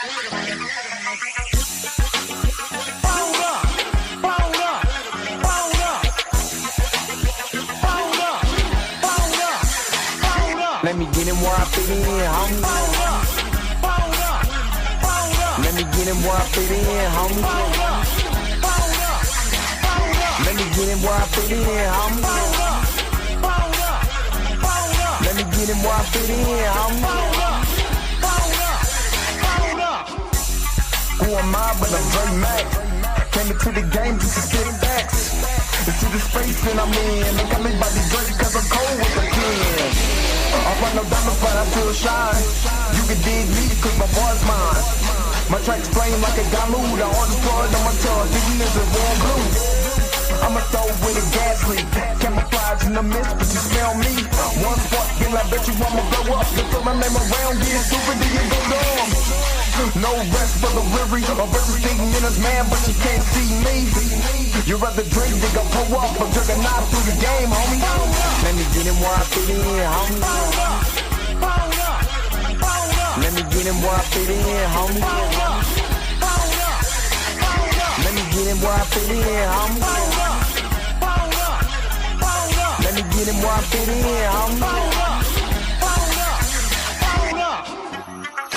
Let me get him where I fit in, homie. Let me get him where I fit in, homie. Let me get him where I fit in, homie. Let me get him where I fit in, homie. Who am I but I'm Dre Mac? Came into the game just to spit facts. Into the space that I'm in. They got me by the Drake cause I'm cold with the pen. I run no diamonds but I still shine. You can dig me cause my boy's mine. My tracks flame like a Galu. The hardest part of my tongue, thinking this is warm blue. I'ma throw with a gas leak. Camouflage in the mist, but you smell me. One spark, then I bet you I'ma blow up. Just throw my name around, get stupid, then you go dumb. No rest for the weary. My verse is thinking in his man, but you can't see me. You rather drink, they gon' pull up. I'm jerking knife through the game, homie. Let me get him where I fit in, homie. Let me get him where I fit in, homie. Let me get him where I fit in, homie. Let me get him where I fit in, homie.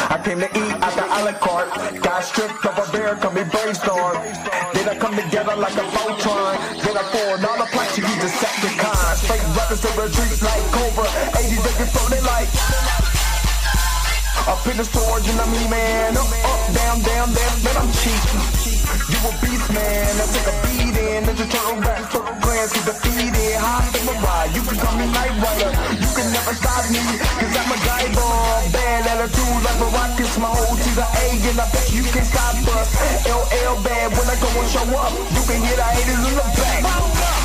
I came to eat at the a la carte. Got stripped of a bear, come be brainstorm. Then I come together like a Voltron. Then I pour all the planks, you use the Decepticons. Fake rappers to retreat like Cobra. 80s they can throw they like. Up in the storage and I'm E-man. Up, down, down, man, I'm cheap. You a beast, man. I take a beat in. Ninja Turtle rap, Turtle Clans get defeated. High in my ride, you can call me Night Rider. You can never stop me, cause I'm a guy bomb. Bad attitude like a rocket, my whole to the A. And I bet you can't stop us. LL bad when I go and show up. You can hear the haters in the back.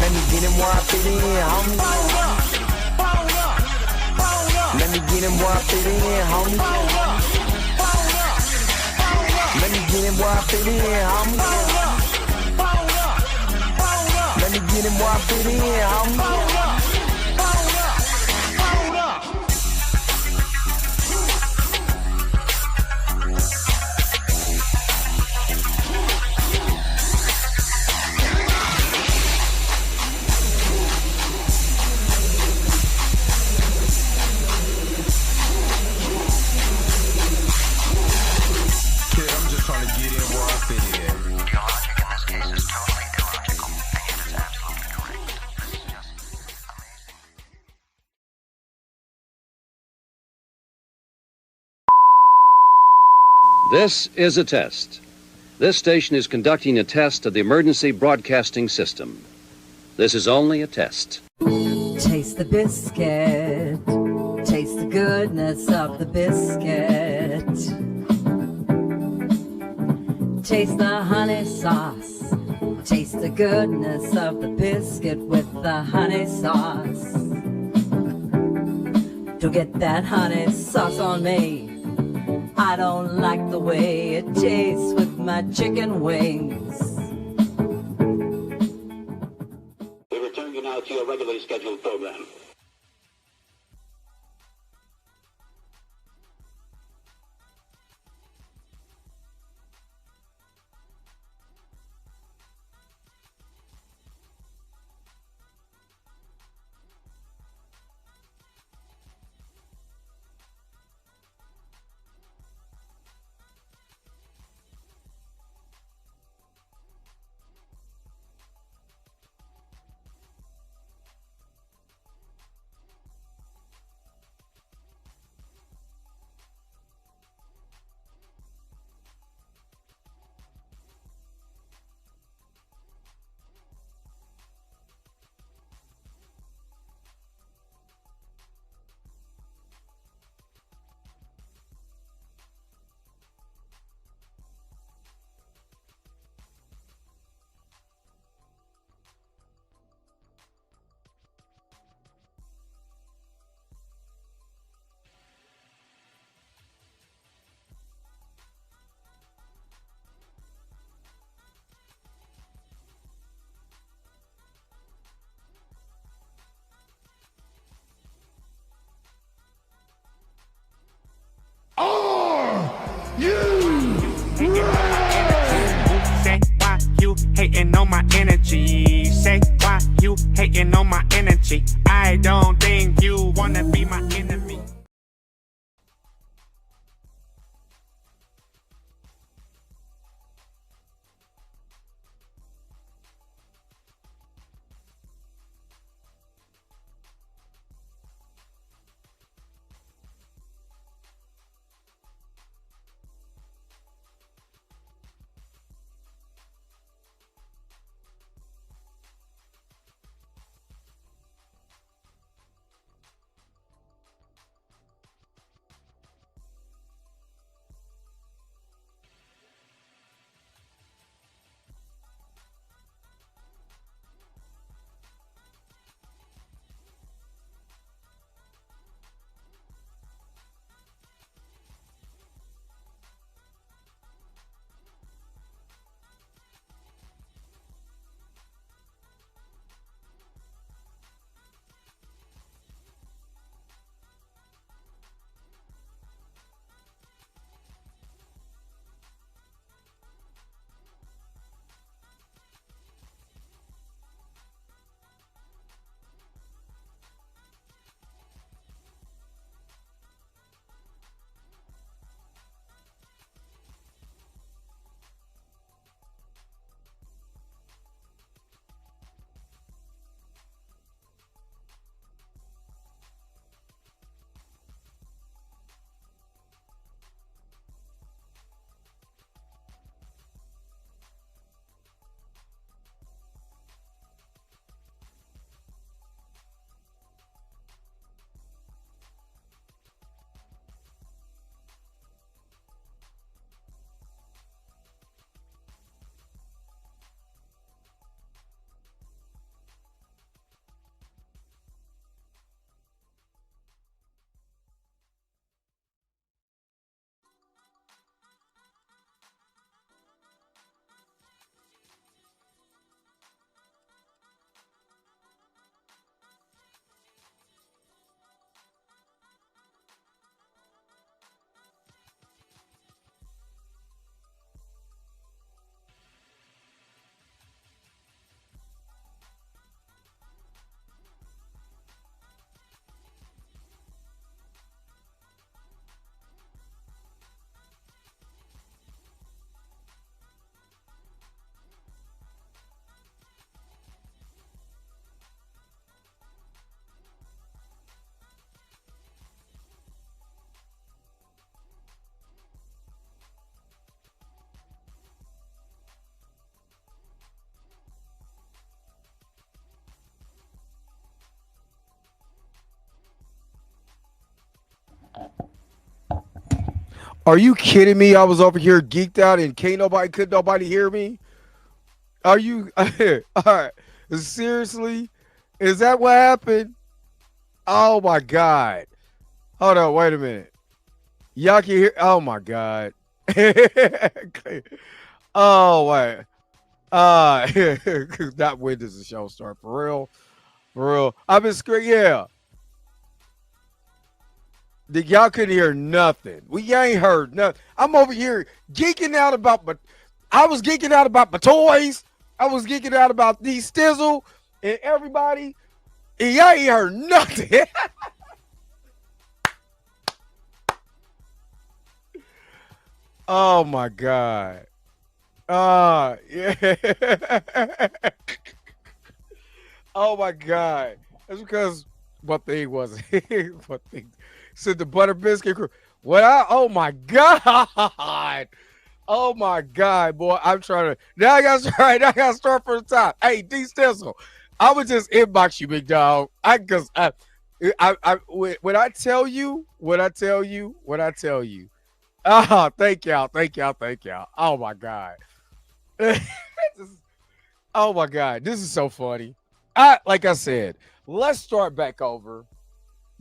Let me get him where I fit in, homie. Let me get him where I fit in, homie. Let me get him where I fit in, homie. Let me get him where I fit in, homie. This is a test. This station is conducting a test of the emergency broadcasting system. This is only a test. Taste the biscuit. Taste the goodness of the biscuit. Taste the honey sauce. Taste the goodness of the biscuit with the honey sauce. Don't get that honey sauce on me. I don't like the way it tastes with my chicken wings. We return you now to your regularly scheduled program. hating on my energy? Say why you hating on my energy? I don't think you wanna be my enemy. Are you kidding me? I was over here geeked out and couldn't nobody hear me? Are you all right? Seriously? Is that what happened? Oh my god. Hold on, wait a minute. Y'all can hear oh my god. Oh wait. That when does the show start? For real? For real. I've been screaming, yeah. Y'all couldn't hear nothing. We ain't heard nothing. I'm over here geeking out about I was geeking out about my toys. I was geeking out about these Stizzle and everybody. And y'all ain't heard nothing. Oh my God. Yeah. Oh my God. That's because what thing was it? What thing? Said the butter biscuit crew. Oh my God. Oh my God, boy. I'm trying to now I gotta start I gotta start from the top. Hey, D Stencil, I would just inbox you, big dog. When I tell you, oh, thank y'all. Oh my God. Oh my God. This is so funny. Like I said, let's start back over.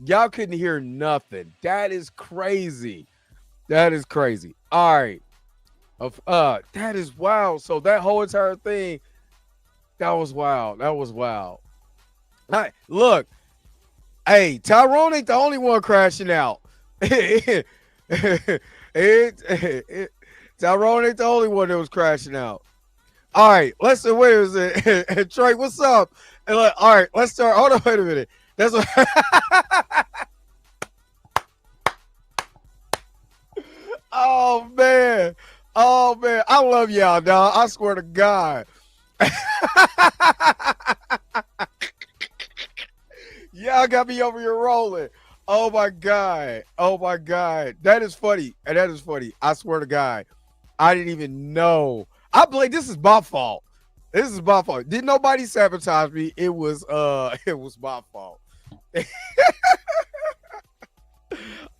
Y'all couldn't hear nothing. That is crazy. That is crazy. All right. That is wild. So that whole entire thing, that was wild. That was wild. All right, look, hey, Tyrone ain't the only one crashing out. Tyrone ain't the only one that was crashing out. All right, let's wait a minute. Trey, what's up? And all right, let's start. Hold on, wait a minute. That's what Oh man. Oh man. I love y'all, dog. I swear to God. Y'all got me over here rolling. Oh my God. Oh my God. That is funny. And that is funny. I swear to God. I didn't even know. I blame this is my fault. This is my fault. Did nobody sabotage me? It was it was my fault.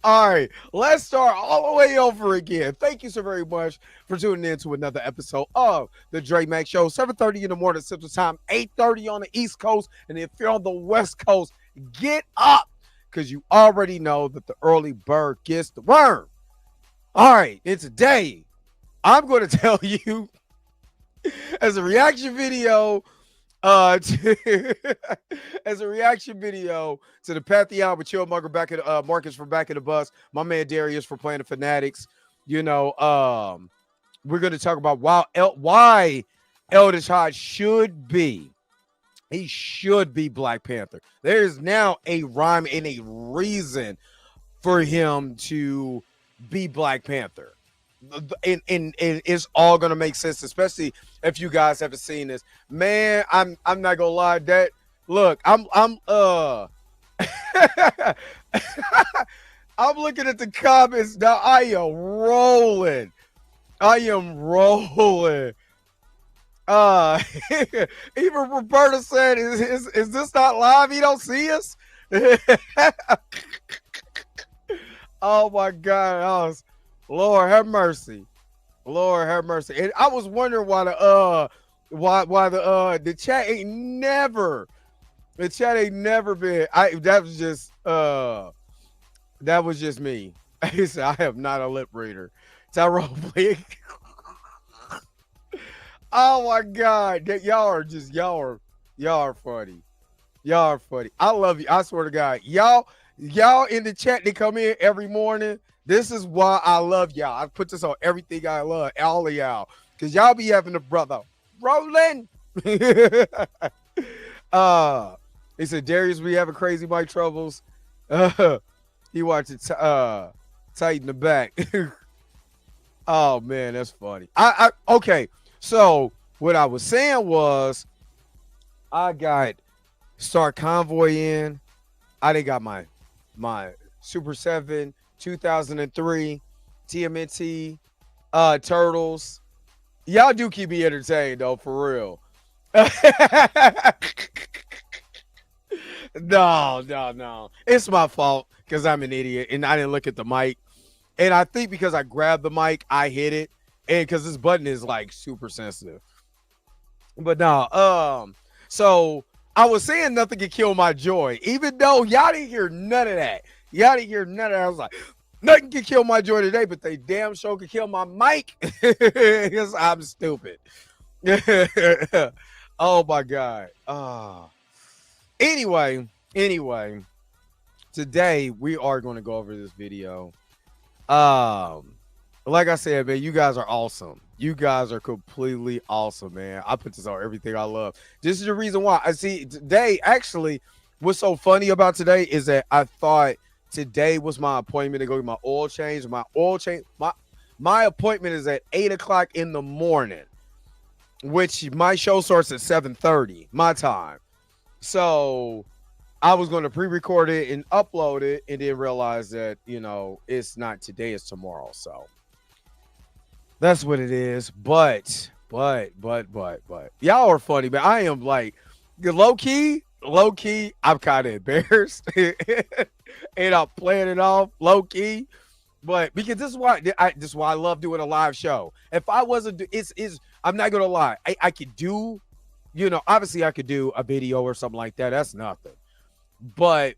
All right, let's start all the way over again. Thank you so very much for tuning in to another episode of the Dre Mac Show. 7:30 in the morning Central Time, 8:30 on the East Coast. And if you're on the West Coast, get up because you already know that the early bird gets the worm. All right, and today I'm going to tell you as a reaction video as a reaction video to the Patheon with Chillmonger back at Marcus from Back in the Bus, my man Darius for playing the Fanatics. You know, we're going to talk about why Aldis Hodge should be Black Panther. There is now a rhyme and a reason for him to be Black Panther. And it's all gonna make sense, especially if you guys haven't seen this. Man, I'm not gonna lie. That look, I'm I'm looking at the comments now. I am rolling. Even Roberta said, "Is this not live? You don't see us?" Oh my God! Lord have mercy. Lord have mercy. And I was wondering why the chat ain't never been. That was just me. He said I am not a lip reader. Tyrone Blake. Oh my God. Y'all are funny. Y'all are funny. I love you. I swear to God. Y'all in the chat, they come in every morning. This is why I love y'all. I put this on everything I love, all of y'all, because y'all be having a brother rolling. He said, Darius, we having crazy mic troubles. He watched it tighten the back. Oh man, that's funny. Okay. So what I was saying was I got Start Convoy in. I done got my Super 7 2003 TMNT Turtles. Y'all do keep me entertained though, for real. No. It's my fault because I'm an idiot and I didn't look at the mic. And I think because I grabbed the mic, I hit it. And because this button is like super sensitive. But no, so I was saying nothing could kill my joy, even though y'all didn't hear none of that. I was like, nothing can kill my joy today, but they damn sure could kill my mic because I'm stupid. Oh my God. Anyway, today we are going to go over this video. Like I said, man, you guys are awesome. You guys are completely awesome, man. I put this on everything I love. This is the reason why. I see today, actually, what's so funny about today is that I thought today was my appointment to go get my oil change. My appointment is at 8 o'clock in the morning, which my show starts at 7:30 my time. So I was going to pre-record it and upload it, and then realize that, you know, it's not today, it's tomorrow. So that's what it is. But y'all are funny, man. I am like low key, I'm kind of embarrassed. And I'm playing it off low key. But because this is why I love doing a live show. If I wasn't, I'm not gonna lie. I could do, you know, obviously I could do a video or something like that. That's nothing. But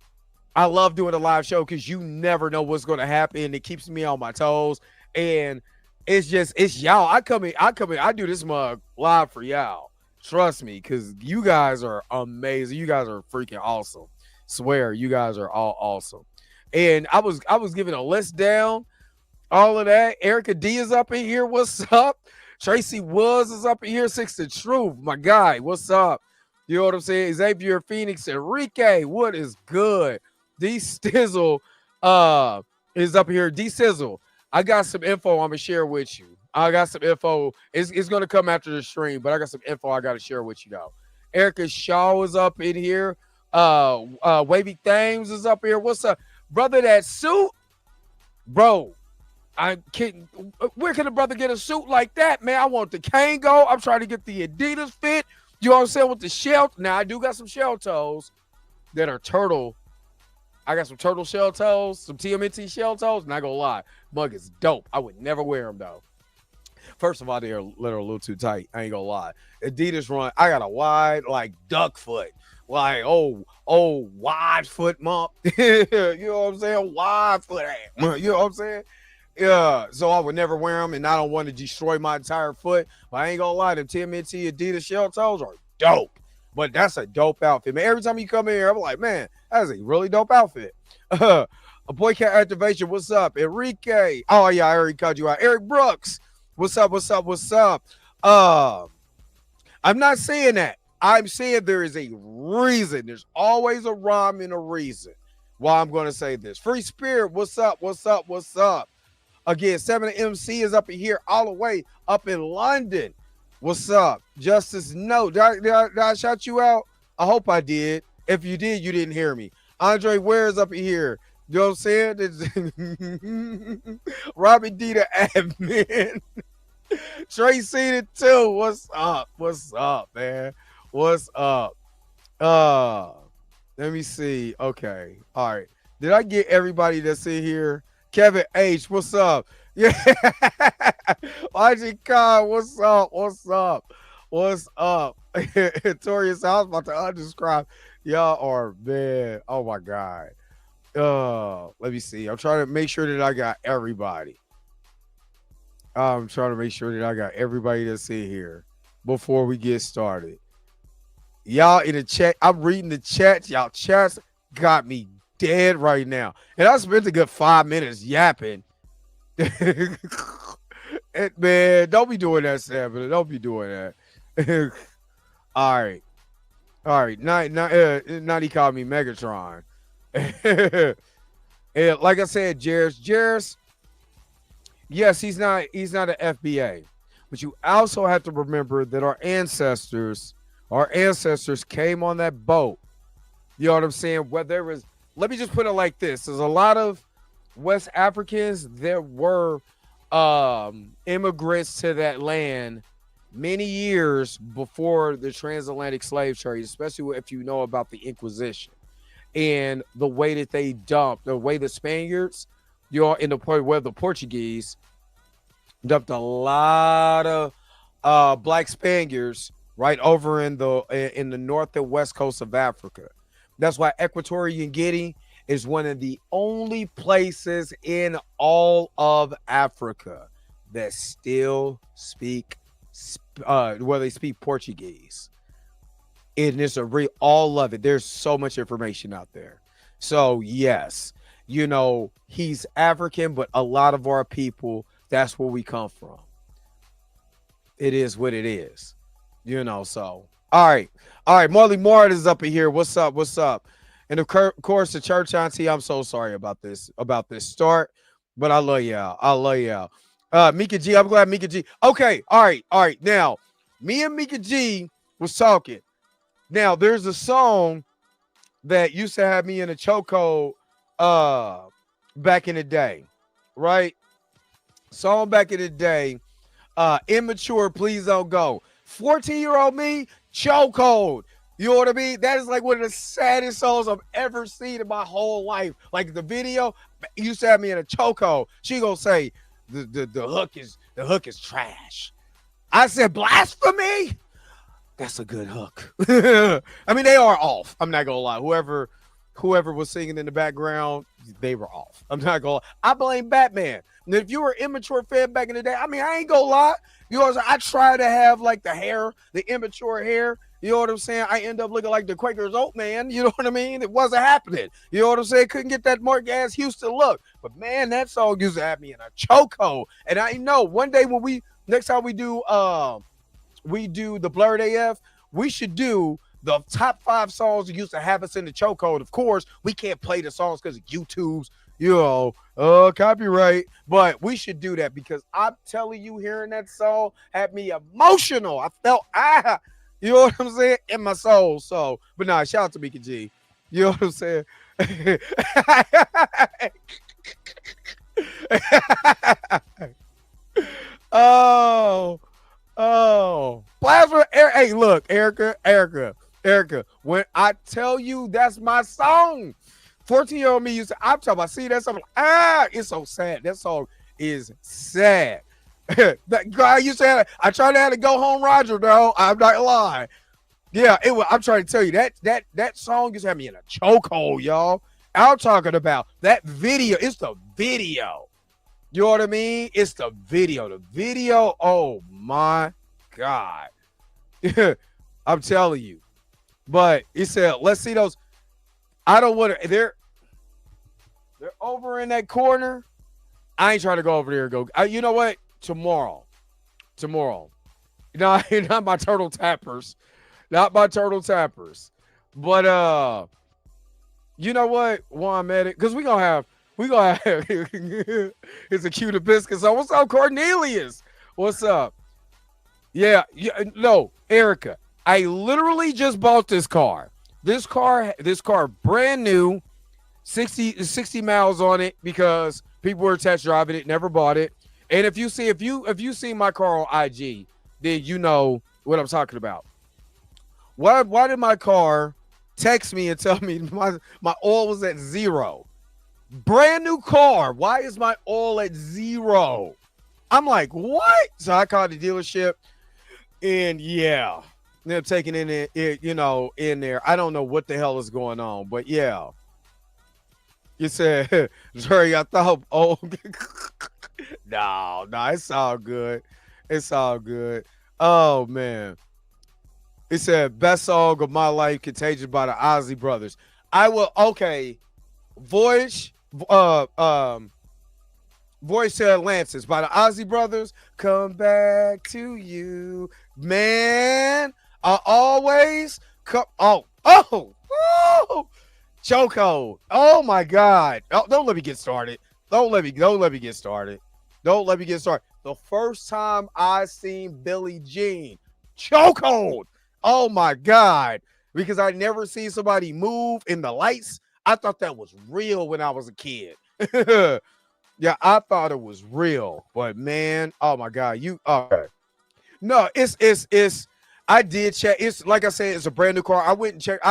I love doing a live show because you never know what's gonna happen. It keeps me on my toes. And it's y'all. I come in, I do this mug live for y'all. Trust me, because you guys are amazing. You guys are freaking awesome. Swear, you guys are all awesome. And I was giving a list down, all of that. Erica D is up in here. What's up? Tracy Woods is up in here. Six the Truth, my guy. What's up? You know what I'm saying? Xavier Phoenix, Enrique, what is good? D Stizzle is up here. D Sizzle, I got some info I'm gonna share with you. I got some info. It's gonna come after the stream, but I got some info I gotta share with you though. Erica Shaw is up in here. Wavy Thames is up here. What's up, brother? That suit, bro. I can't. Where can a brother get a suit like that, man? I want the Kango. I'm trying to get the Adidas fit. You know what I'm saying? With the shell. Now I do got some shell toes that are turtle. I got some turtle shell toes, some TMNT shell toes. Not gonna lie, mug is dope. I would never wear them though. First of all, they're a little too tight. I ain't gonna lie. Adidas run. I got a wide like duck foot, like wide foot mump. You know what I'm saying? Wide foot ass. You know what I'm saying? Yeah. So I would never wear them, and I don't want to destroy my entire foot. But I ain't gonna lie, them TMNT Adidas shell toes are dope. But that's a dope outfit, man. Every time you come in here, I'm like, man, that's a really dope outfit. A boy cat activation. What's up, Enrique? Oh yeah, I already called you out. Eric Brooks. What's up? What's up? What's up? I'm not saying that. I'm saying there is a reason. There's always a rhyme and a reason why I'm going to say this. Free Spirit. What's up? What's up? What's up? Again, 7 MC is up in here, all the way up in London. What's up? Justice, no. Did I shout you out? I hope I did. If you did, you didn't hear me. Andre Ware is up in here. You know what I'm saying? Robin D, the admin. Tracy the too. What's up? What's up, man? What's up? Let me see. Okay. All right. Did I get everybody that's in here? Kevin H, what's up? Yeah. YG Khan, what's up? What's up? What's up? Torius, I was about to undescribe. Y'all are, man. Oh my God. Let me see. I'm trying to make sure that I got everybody. I'm trying to make sure that I got everybody that's in here before we get started. Y'all in the chat, I'm reading the chat. Y'all chats got me dead right now. And I spent a good 5 minutes yapping. And, man, don't be doing that, Sam. Don't be doing that. All right. All right. Not he called me Megatron. And like I said, Jairus, yes, he's not an FBA, but you also have to remember that our ancestors came on that boat. You know what I'm saying? Let me just put it like this: there's a lot of West Africans that were immigrants to that land many years before the transatlantic slave trade, especially if you know about the Inquisition and the way that they dumped, the way the Spaniards, in the point where the Portuguese dumped a lot of black Spaniards right over in the north and west coast of Africa. That's why Equatorial Guinea is one of the only places in all of Africa that still speak where they speak Portuguese. And it's all of it. There's so much information out there. So yes, he's African, but a lot of our people, that's where we come from. It is what it is, so. All right. Marley Mart is up in here. What's up? What's up? And of course, the church auntie, I'm so sorry about this start, but I love y'all. Mika G, I'm glad Mika G. Okay. All right. Now, me and Mika G was talking. Now, there's a song that used to have me in a chokehold back in the day, right? Song back in the day, Immature, Please Don't Go. 14-year-old me, chokehold. You know what I mean? That is like one of the saddest songs I've ever seen in my whole life. Like the video used to have me in a chokehold. She gonna say the hook is trash. I said, blasphemy? That's a good hook. I mean, they are off. I'm not gonna lie. Whoever was singing in the background, they were off. I'm not gonna lie. I blame Batman. And if you were an immature fan back in the day, I mean, I ain't gonna lie. I try to have like the hair, the immature hair. You know what I'm saying? I end up looking like the Quaker's oat man. You know what I mean? It wasn't happening. You know what I'm saying? Couldn't get that Mark Ass Houston look. But man, that song used to have me in a chokehold. And I know one day when next time we do the Blurred AF, we should do the top 5 songs that used to have us in the chokehold. Of course, we can't play the songs because of YouTube's, copyright. But we should do that because I'm telling you, hearing that song had me emotional. I felt you know what I'm saying, in my soul. So, but nah, shout out to Mika G. You know what I'm saying? Oh, Plasma. Hey, look, Erica. When I tell you that's my song, 14-year-old me used to. I'm talking about. See that song? It's so sad. That song is sad. That guy used to have. I tried to have to go home, Roger. Though I'm not lying. Yeah, it was. I'm trying to tell you that song just had me in a chokehold, y'all. I'm talking about that video. It's the video. You know what I mean? It's the video. The video. Oh my God. I'm telling you. But he said, let's see those. I don't want to. They're over in that corner. I ain't trying to go over there and go. You know what? Tomorrow. No, not my turtle tappers. Not my turtle tappers. But you know what? While I'm at it, because we gonna have it's a cute biscuit. So what's up, Cornelius? What's up? Yeah, no, Erica. I literally just bought this car. This car brand new, 60 miles on it because people were test driving it, never bought it. And if you see my car on IG, then you know what I'm talking about. Why did my car text me and tell me my oil was at 0? Brand new car. Why is my oil at 0? I'm like, what? So I called the dealership, and yeah, they're taking in there. I don't know what the hell is going on, but yeah. You said, Jerry, I thought, no, it's all good. It's all good. Oh man. He said, best song of my life, Contagious by the Ozzy Brothers. Voice to Atlantis by the Ozzy Brothers. Come back to you, man. I always come. Chokehold. Oh my God. Oh, don't let me get started. Don't let me get started. The first time I seen Billie Jean, chokehold. Oh my God. Because I never seen somebody move in the lights. I thought that was real when I was a kid. Yeah, I thought it was real. But man, oh my God. Okay. No, it's I did check. It's like I said, it's a brand new car. I went and checked.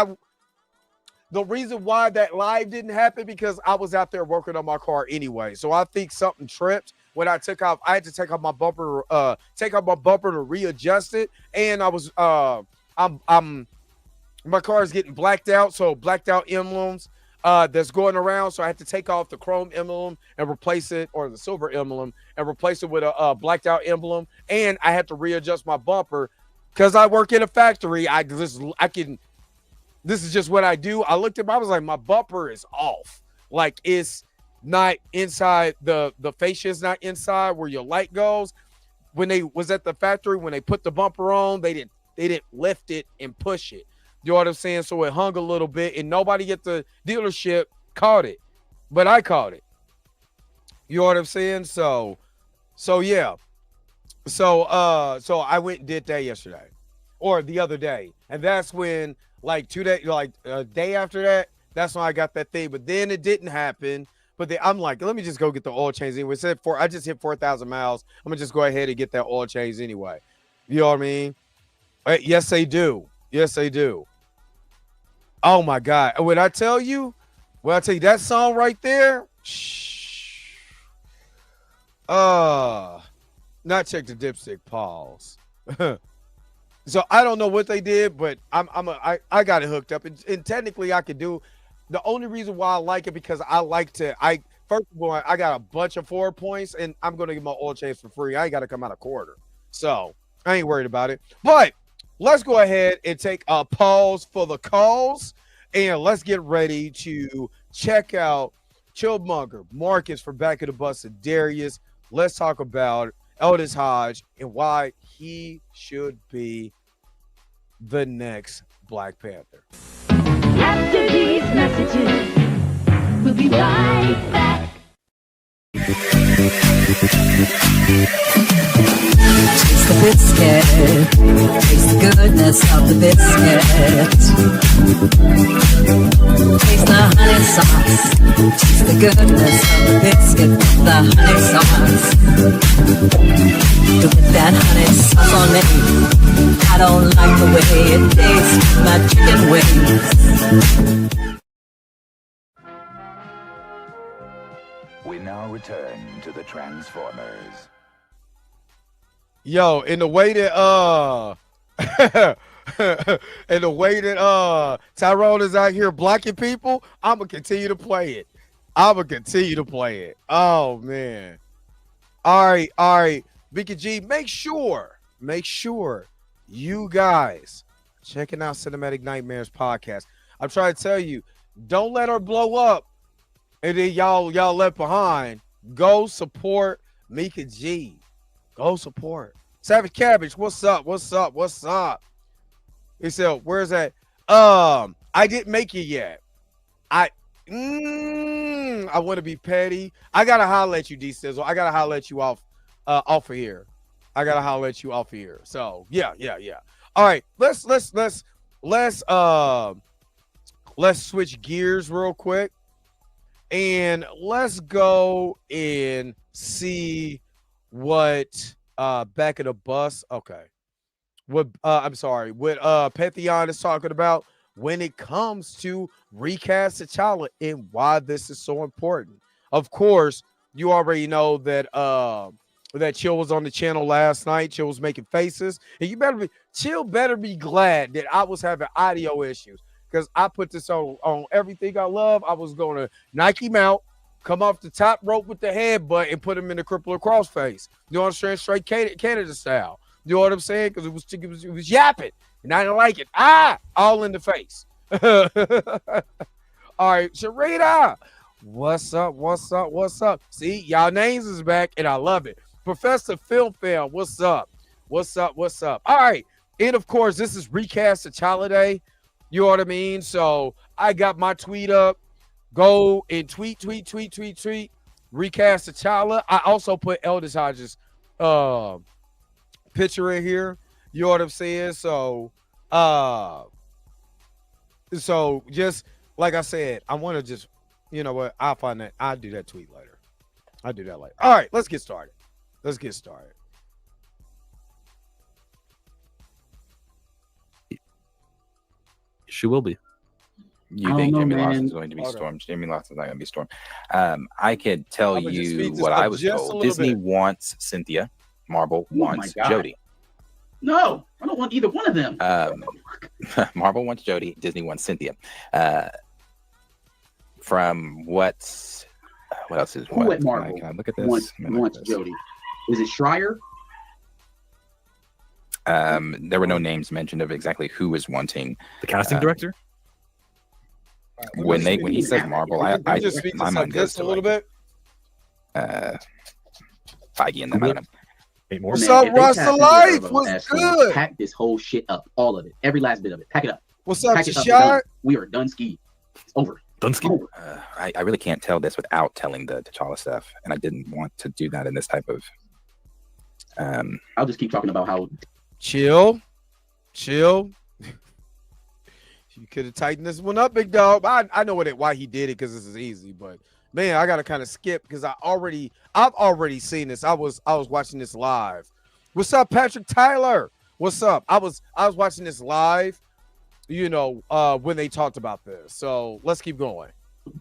The reason why that live didn't happen because I was out there working on my car anyway. So I think something tripped when I took off. I had to take off my bumper to readjust it. And I was my car is getting blacked out, so blacked out emblems that's going around. So I had to take off the chrome emblem and replace it, or the silver emblem, and replace it with a blacked out emblem. And I had to readjust my bumper because I work in a factory. This is just what I do. I looked at I was like, my bumper is off. Like it's not inside, the fascia is not inside where your light goes. When they was at the factory, when they put the bumper on, they didn't lift it and push it. You know what I'm saying? So it hung a little bit, and nobody at the dealership caught it, but I caught it. You know what I'm saying? So yeah. So I went and did that yesterday, or the other day, and that's when a day after that, that's when I got that thing. But then it didn't happen. But then I'm like, let me just go get the oil change anyway. I just hit 4,000 miles. I'm gonna just go ahead and get that oil change anyway. You know what I mean? Yes, they do. Yes, they do. Oh my God. When I tell you that song right there, not check the dipstick pause. So I don't know what they did, but I got it hooked up, and technically I could do. The only reason why I like it because first of all, I got a bunch of 4 points, and I'm gonna get my oil change for free. I ain't got to come out a quarter, so I ain't worried about it. But let's go ahead and take a pause for the calls, and let's get ready to check out Chillmonger, Marcus for Back of the Bus, and Darius. Let's talk about Aldis Hodge and why he should be the next Black Panther. After these messages, we'll be right back. Taste the biscuit. Taste the goodness of the biscuit. Taste the honey sauce. Taste the goodness of the biscuit with the honey sauce. To get that honey sauce on me, I don't like the way it tastes. My chicken wings. We now return to the Transformers. Yo, in the way that Tyrone is out here blocking people, I'ma continue to play it. Oh man. All right. Vicky G, make sure you guys checking out Cinematic Nightmares podcast. I'm trying to tell you, don't let her blow up and then y'all left behind. Go support Mika G. Go support. Savage Cabbage, what's up? He said, where's that? I didn't make it yet. I want to be petty. I gotta holler at you, D Sizzle. I gotta holler at you off of here. So yeah. All right, let's switch gears real quick. And let's go and see what back of the bus. Okay. What Patheon is talking about when it comes to recast T'Challa and why this is so important. Of course, you already know that that Chill was on the channel last night. Chill was making faces. And Chill better be glad that I was having audio issues. Because I put this on everything I love. I was going to knock him out, come off the top rope with the headbutt, and put him in the crippler crossface. You know what I'm saying? Straight Canada style. You know what I'm saying? Because it was yapping, and I didn't like it. All in the face. All right, Sharita, what's up? See, y'all names is back, and I love it. Professor Film, what's up? All right, and of course, this is Recast T'Challa Day. You know what I mean? So I got my tweet up. Go and tweet. Recast T'Challa. I also put Aldis Hodge's picture in here. You know what I'm saying? So just like I said, I want to just, you know what? I'll find that. I'll do that tweet later. All right, let's get started. She will be. You think Jamie Lawson's going to be stormed? Jamie Lawson's not going to be stormed. I could tell you what I was told. Disney wants Cynthia. Marvel wants Jodie. No, I don't want either one of them. Marvel wants Jodie. Disney wants Cynthia. From what else is who at Marvel? Can I look at this? Wants Jodie. Is it Schreier? There were no names mentioned of exactly who is wanting the casting director. When he says Marvel, I just speak my mind goes to a little bit. Feige and them. I don't know. What's up, Russell Life? What's good? Pack this whole shit up, all of it, every last bit of it. Pack it up. What's up, Shot? We are done ski. It's over. Done ski. I really can't tell this without telling the T'Challa stuff, and I didn't want to do that in this type of. I'll just keep talking about how. Chill. You could have tightened this one up, big dog. I know why he did it, because this is easy, but man, I gotta kind of skip because I've already seen this. I was watching this live. What's up, Patrick Tyler? What's up? I was watching this live, you know, when they talked about this. So let's keep going.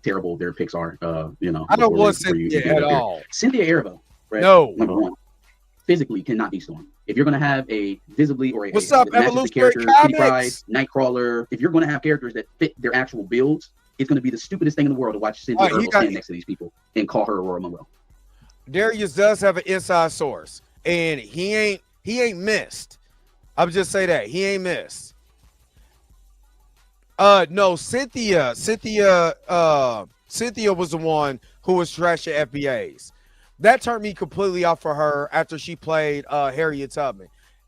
Terrible their picks are, you know. I don't want Cynthia at all. Cynthia Erivo, right? No. Number one, physically cannot be stormed. If you're going to have a visibly or a what's up, Evolutionary character, Kitty Pryde, Nightcrawler, if you're going to have characters that fit their actual builds, it's going to be the stupidest thing in the world to watch Cynthia Erivo stand next to these people and call her Aurora Monroe. Darius does have an inside source, and he ain't missed. I would just say that he ain't missed. No, Cynthia was the one who was trashing FBAs. that turned me completely off for her after she played Harriet Tubman.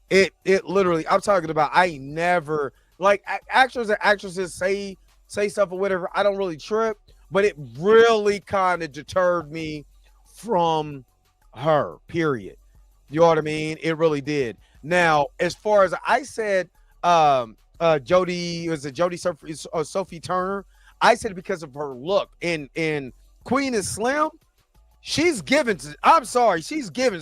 It literally, I'm talking about, I never, like, actors and actresses say stuff or whatever, I don't really trip, but it really kind of deterred me from her, period. You know what I mean? It really did. Now, as far as I said, Jodie Sophie Turner, I said it because of her look. In Queen and Slim, she's giving Storm. She's giving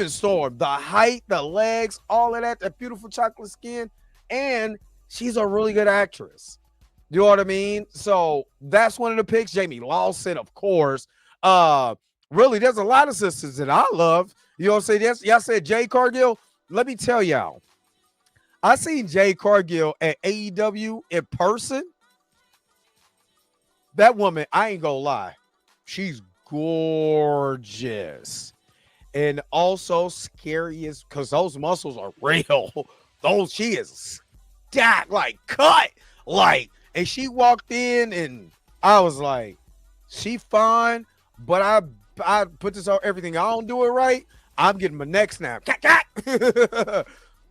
Storm the height, the legs, all of that beautiful chocolate skin, and she's a really good actress. You know what I mean? So that's one of the picks. Jamie Lawson, of course. Really, there's a lot of sisters that I love. You know what I'm saying? Y'all said Jade Cargill. Let me tell y'all, I seen Jade Cargill at AEW in person. That woman, I ain't gonna lie, she's gorgeous. And also scary as because those muscles are real. She is stacked, like cut, like, and she walked in and I was like, she fine, but I put this on everything. I don't do it right. I'm getting my neck snapped.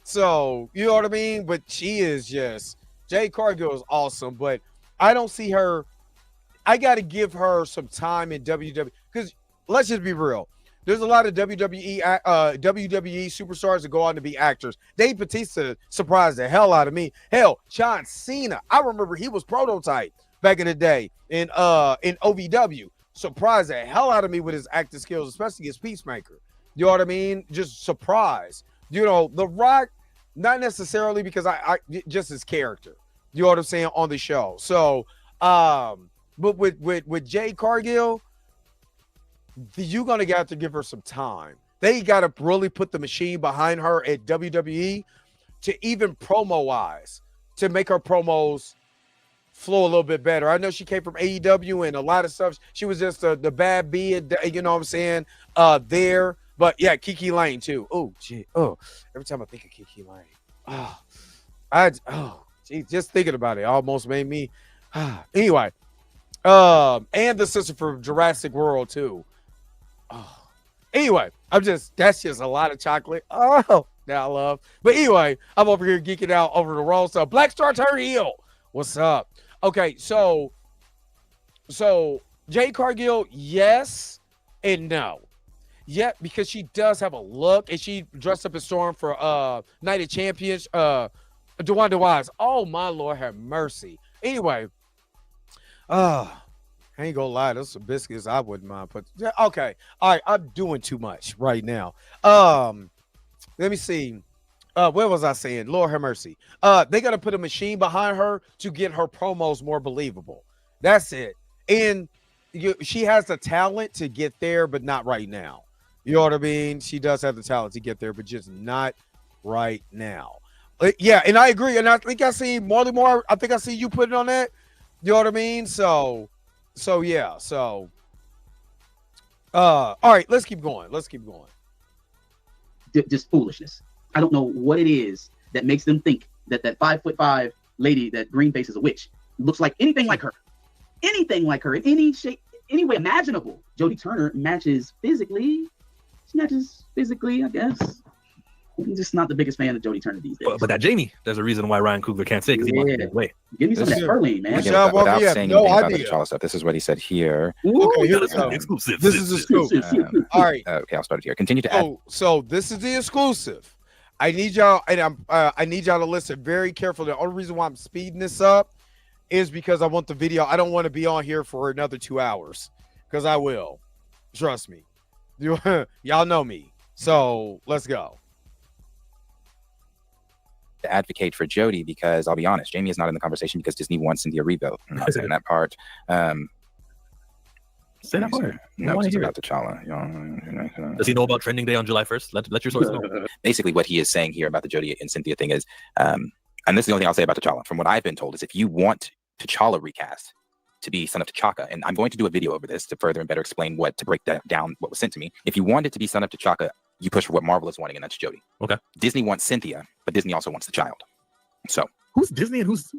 So, you know what I mean? But she is just, Jade Cargill is awesome, but I don't see her. I got to give her some time in WWE because let's just be real. There's a lot of WWE superstars that go on to be actors. Dave Bautista surprised the hell out of me. Hell, John Cena. I remember he was Prototype back in the day in OVW. Surprised the hell out of me with his acting skills, especially as Peacemaker. You know what I mean? Just surprised. You know, The Rock, not necessarily because I just his character. You know what I'm saying on the show. So, but with Jade Cargill, you're gonna have to give her some time. They gotta really put the machine behind her at WWE to even promo wise to make her promos flow a little bit better. I know she came from AEW and a lot of stuff. She was just the bad bee, you know what I'm saying? There, but yeah, Kiki Lane too. Oh, gee, every time I think of Kiki Lane, just thinking about it almost made me. Anyway, and the sister from Jurassic World too. Anyway, that's just a lot of chocolate. Now I love. But anyway, I'm over here geeking out over the Raw stuff. Black Star turn heel. What's up? Okay, so Jade Cargill, yes and no. Yeah, because she does have a look, and she dressed up as Storm for Night of Champions. DeWanda Wise. Oh my Lord, have mercy. Anyway, I ain't gonna lie, those some biscuits I wouldn't mind put. Okay, all right, I'm doing too much right now. Let me see. What was I saying? Lord have mercy. They got to put a machine behind her to get her promos more believable. That's it. And she has the talent to get there, but not right now. You know what I mean? She does have the talent to get there, but just not right now. Yeah, and I agree. And I think I see Marley Moore. I think I see you putting on that. You know what I mean? So yeah. So, all right, let's keep going. Just foolishness. I don't know what it is that makes them think that 5'5" lady, that green face, is a witch. Looks like anything like her in any shape, any way imaginable. Jodie Turner matches physically. She matches physically, I guess. I'm just not the biggest fan of Jodie Turner these days. But that Jamie, there's a reason why Ryan Coogler can't say because he wants to get away. Give me some of that Perlene, man. Again, without saying anything about the T'Challa stuff, this is what he said here. Okay, here we go. Exclusive. This is exclusive. All right. Okay, I'll start it here. Continue to add. So this is the exclusive. I need y'all, and I need y'all to listen very carefully. The only reason why I'm speeding this up is because I want the video. I don't want to be on here for another 2 hours because I will. Trust me. Y'all know me. So let's go. To advocate for Jodie, because I'll be honest, Jamie is not in the conversation because Disney wants Cynthia Erivo. I'm not saying that part. Say that part. No, it's about T'Challa. Does he know about Trending Day on July 1st? Let your source know. Basically, what he is saying here about the Jodie and Cynthia thing is, and this is the only thing I'll say about T'Challa. From what I've been told, is if you want T'Challa recast to be Son of T'Chaka, and I'm going to do a video over this to further and better explain to break that down, what was sent to me. If you want it to be Son of T'Chaka, you push for what Marvel is wanting, and that's Jodie. Okay. Disney wants Cynthia, but Disney also wants the child. So who's Disney and who is?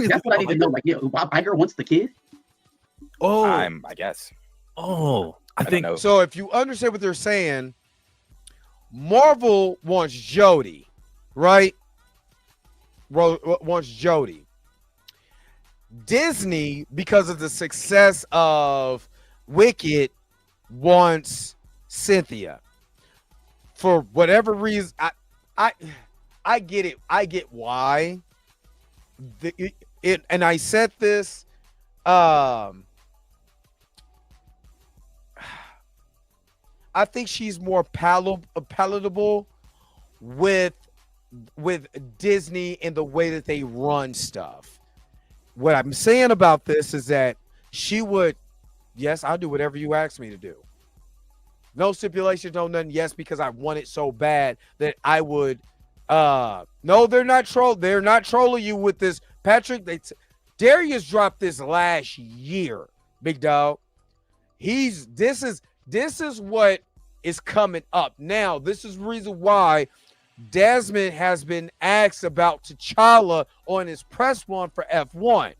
That's what I need to know. Like, Bob Iger wants the kid. I guess. Oh, I think know. So if you understand what they're saying, Marvel wants Jodie, right? Wants Jodie. Disney, because of the success of Wicked, wants Cynthia. For whatever reason, I get it. I get why. And I said this. I think she's more palatable with Disney and the way that they run stuff. What I'm saying about this is that she would, yes, I'll do whatever you ask me to do. No stipulations, no nothing. Yes, because I want it so bad that I would. No, they're not They're not trolling you with this, Patrick. Darius dropped this last year, big dog. This is what is coming up now. This is the reason why Desmond has been asked about T'Challa on his press run for F1.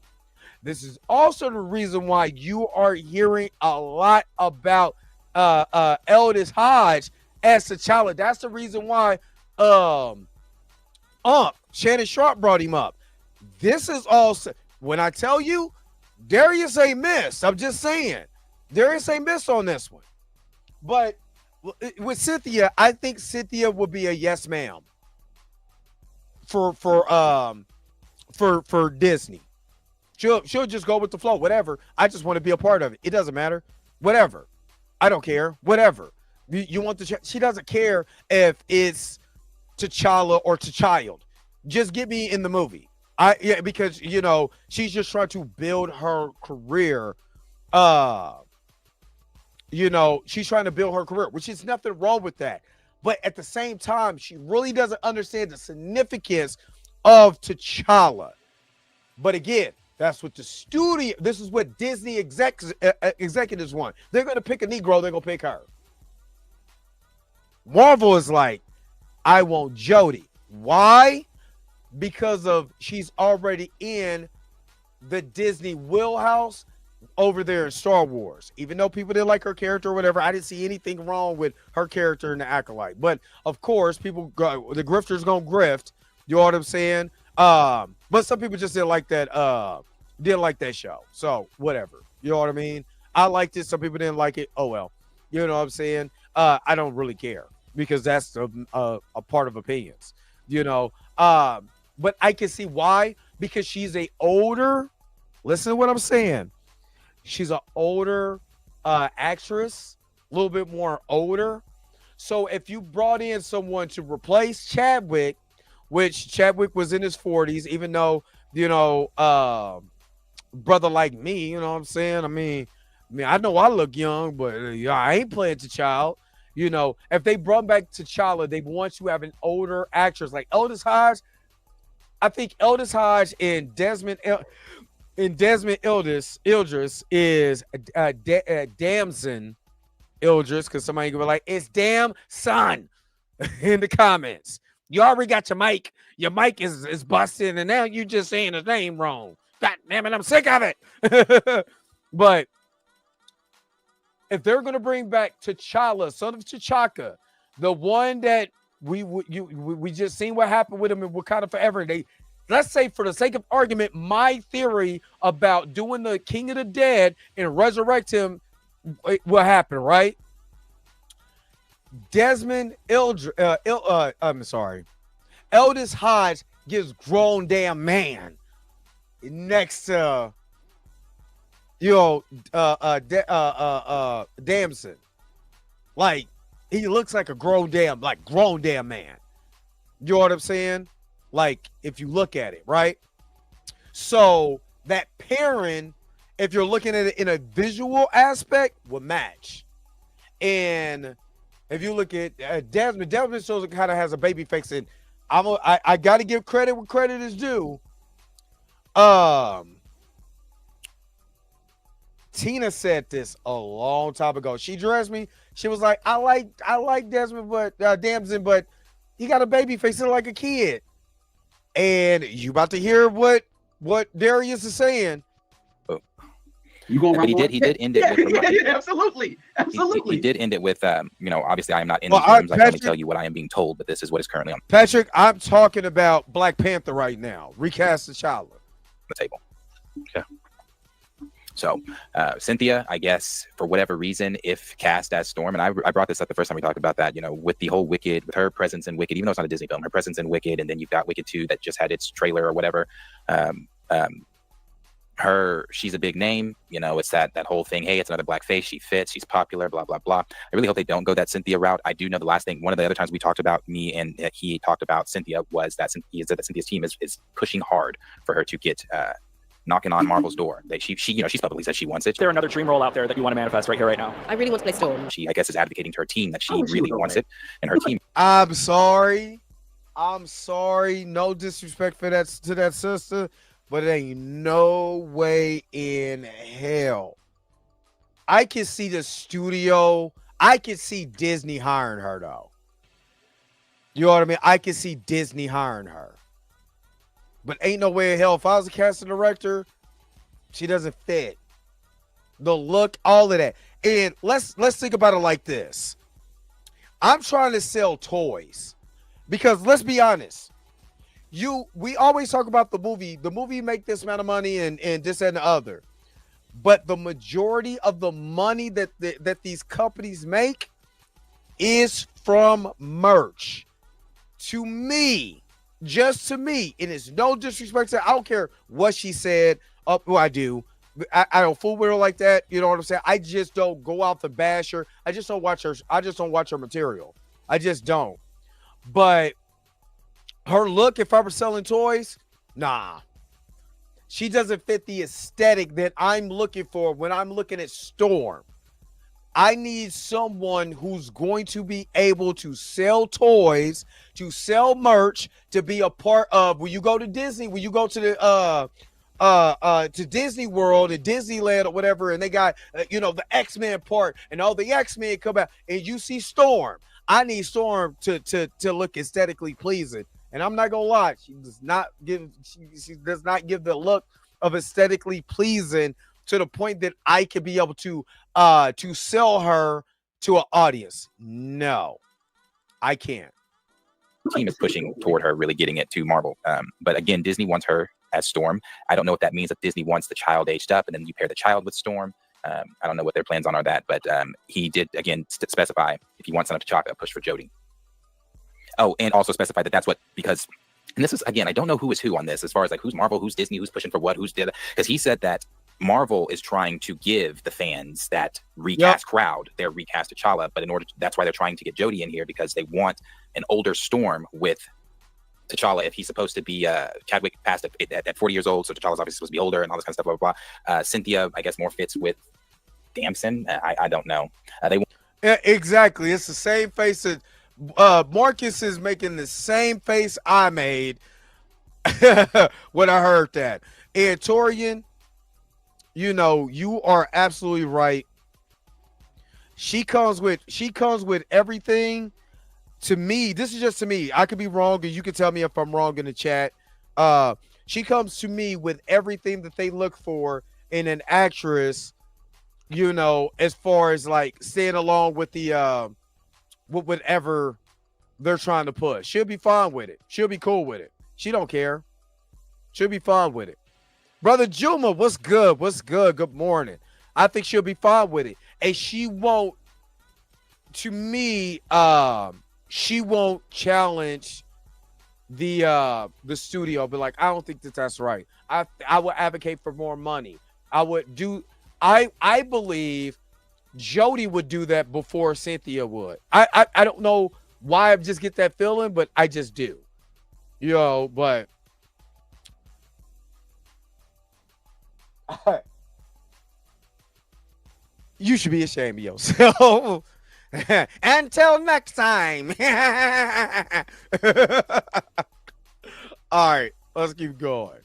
This is also the reason why you are hearing a lot about Aldis Hodge as T'Challa. That's the reason why Shannon Sharp brought him up. This is all when I tell you Darius ain't missed. I'm just saying Darius ain't missed on this one. But with Cynthia, I think Cynthia will be a yes ma'am for Disney. She'll just go with the flow, whatever. I just want to be a part of it. It doesn't matter. Whatever. I don't care. Whatever. You want she doesn't care if it's T'Challa or T'Child. Just get me in the movie. Because she's just trying to build her career. She's trying to build her career, which is nothing wrong with that. But at the same time, she really doesn't understand the significance of T'Challa. But again, that's what the studio, this is what Disney executives want. They're going to pick a Negro, they're going to pick her. Marvel is like, I want Jodie. Why? Because she's already in the Disney wheelhouse over there in Star Wars. Even though people didn't like her character or whatever, I didn't see anything wrong with her character in the Acolyte. But of course, the grifters gonna grift. You know what I'm saying? But some people just didn't like that show. So whatever. You know what I mean? I liked it. Some people didn't like it. Oh well. You know what I'm saying? I don't really care because that's a part of opinions. But I can see why, because she's listen to what I'm saying. She's an older actress, a little bit more older. So if you brought in someone to replace Chadwick, which Chadwick was in his 40s, even though, brother like me, you know what I'm saying? I mean, I know I look young, but I ain't playing T'Challa. If they brought back T'Challa, they want you to have an older actress like Aldis Hodge. I think Aldis Hodge and Desmond Ildris is Damson Ildris, because somebody can be like, it's damn son in the comments. You already got your mic. Your mic is busted, and now you just saying his name wrong. God damn it, I'm sick of it. But if they're going to bring back T'Challa, son of T'Chaka, the one that we just seen what happened with him in Wakanda Forever. Let's say, for the sake of argument, my theory about doing the King of the Dead and resurrect him will happen, right? Aldis Hodge gives grown damn man next to Damson. Like, he looks like a grown damn man. You know what I'm saying? Like, if you look at it, right? So that pairing, if you're looking at it in a visual aspect, will match. And if you look at Desmond shows it kind of has a baby face, and I got to give credit where credit is due. Tina said this a long time ago. She dressed me. She was like, I like Desmond, but Damson, but he got a baby face like a kid. And you about to hear what Darius is saying. You going But he did end it with absolutely. He did end it with obviously I am not in Well, these rooms. I can only Patrick- tell you what I am being told, but this is what is currently on Patrick, I'm talking about Black Panther right now. Recast T'Challa. the table. Okay. So Cynthia, I guess for whatever reason, if cast as Storm, and I brought this up the first time we talked about that, with the whole Wicked, with her presence in Wicked, even though it's not a Disney film, her presence in Wicked, and then you've got Wicked 2 that just had its trailer or whatever. She's a big name, it's that whole thing. Hey, it's another black face. She fits. She's popular. Blah blah blah. I really hope they don't go that Cynthia route. I do know the last thing. One of the other times we talked about me and he talked about Cynthia was that Cynthia's team is pushing hard for her to get knocking on Marvel's door. She's publicly said she wants it. Is there another dream role out there that you want to manifest right here, right now? I really want to play Storm. She, I guess, is advocating to her team that she really wants it, and her team. I'm sorry. No disrespect to that sister, but it ain't no way in hell. I can see the studio. I can see Disney hiring her though. You know what I mean? I can see Disney hiring her. But ain't no way in hell. If I was a casting director, she doesn't fit. The look, all of that. And let's think about it like this. I'm trying to sell toys. Because let's be honest. We always talk about the movie. The movie make this amount of money and this and the other. But the majority of the money that these companies make is from merch. To me, just to me, it is no disrespect to her. I don't care what she said. Well, I do. I don't fool with her like that. You know what I'm saying? I just don't go out to bash her. I just don't watch her. I just don't watch her material. I just don't. But her look, if I were selling toys, nah. She doesn't fit the aesthetic that I'm looking for when I'm looking at Storm. I need someone who's going to be able to sell toys, to sell merch, to be a part of when you go to Disney, when you go to the to Disney World and Disneyland or whatever, and they got the X-Men part, and all the X-Men come out, and you see Storm. I need Storm to look aesthetically pleasing. And I'm not gonna lie, she does not give the look of aesthetically pleasing to the point that I could be able to sell her to an audience. No, I can't. Team is pushing toward her really getting it to Marvel. But again, Disney wants her as Storm. I don't know what that means if Disney wants the child aged up and then you pair the child with Storm. I don't know what their plans are that, but he did again specify if he wants Son of T'Chaka, push for Jodie. Oh, and also specify that's what, because, and this is, again, I don't know who is who on this as far as like who's Marvel, who's Disney, who's pushing for what, who's did, because he said that Marvel is trying to give the fans that recast crowd their recast T'Challa, but that's why they're trying to get Jodie in here, because they want an older Storm with T'Challa. If he's supposed to be Chadwick passed at 40 years old, so T'Challa's obviously supposed to be older and all this kind of stuff, blah blah blah. Cynthia, I guess, more fits with Damson. I don't know. Yeah, exactly. It's the same face that Marcus is making, the same face I made when I heard that. And Torian, you are absolutely right. She comes with everything. To me, this is just to me. I could be wrong, and you can tell me if I'm wrong in the chat. She comes to me with everything that they look for in an actress, as far as like staying along with the whatever they're trying to push. She'll be fine with it. She'll be cool with it. She don't care. She'll be fine with it. Brother Juma, what's good? What's good? Good morning. I think she'll be fine with it. And she won't, to me, she won't challenge the studio, but like, I don't think that's right. I would advocate for more money. I believe Jodie would do that before Cynthia would. I don't know why I just get that feeling, but I just do. But you should be ashamed of yourself. Until next time. All right, let's keep going.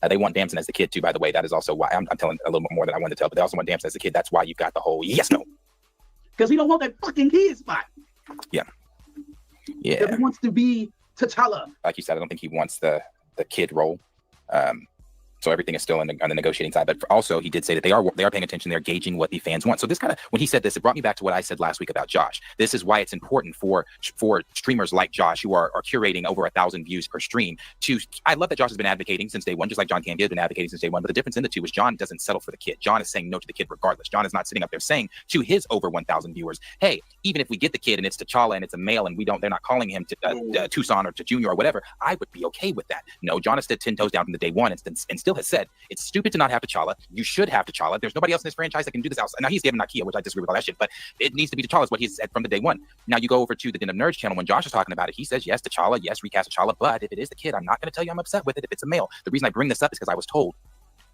They want Damson as the kid too, by the way. That is also why I'm telling a little bit more than I wanted to tell, but they also want Damson as the kid. That's why you've got the whole yes, no. Because he don't want that fucking kid spot. Yeah. He wants to be T'Challa. Like you said, I don't think he wants the kid role. So everything is still on the negotiating side. But also, he did say that they are paying attention. They're gauging what the fans want. So this kind of, when he said this, it brought me back to what I said last week about Josh. This is why it's important for streamers like Josh, who are curating over 1,000 views per stream. I love that Josh has been advocating since day one, just like John Candy has been advocating since day one. But the difference in the two is John doesn't settle for the kid. John is saying no to the kid regardless. John is not sitting up there saying to his over 1,000 viewers, hey, even if we get the kid and it's T'Challa and it's a male and they're not calling him to Tucson or to Junior or whatever, I would be okay with that. No, John has stood 10 toes down from the day one and still has said it's stupid to not have T'Challa. You should have T'Challa. There's nobody else in this franchise that can do this outside. Now he's given Nakia, which I disagree with all that shit, but it needs to be T'Challa is what he's said from the day one. Now you go over to the Den of Nerds channel when Josh is talking about it. He says yes, T'Challa, yes, recast T'Challa, but if it is the kid, I'm not going to tell you I'm upset with it if it's a male. The reason I bring this up is because I was told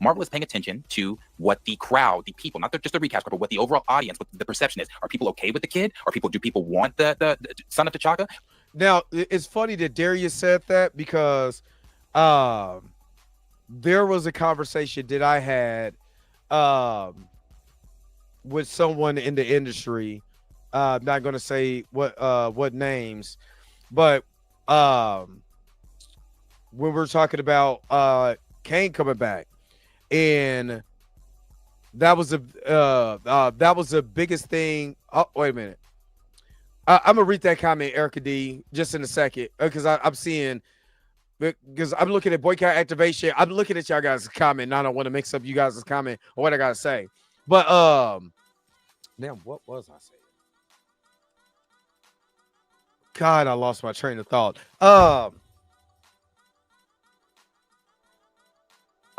Marvel is paying attention to what the crowd, the people, not just the recast, but what the overall audience, what the perception is. Are people okay with the kid? Do people want the son of T'Chaka? Now, it's funny that Darius said that because there was a conversation that I had with someone in the industry. I'm not going to say what names, but when we're talking about Kane coming back, and that was the biggest thing. Oh, wait a minute. I'm gonna read that comment, Erica D, just in a second, because I'm seeing, because I'm looking at boycott activation. I'm looking at y'all guys' comment. And I don't want to mix up you guys' comment or what I gotta say. But now what was I saying? God, I lost my train of thought.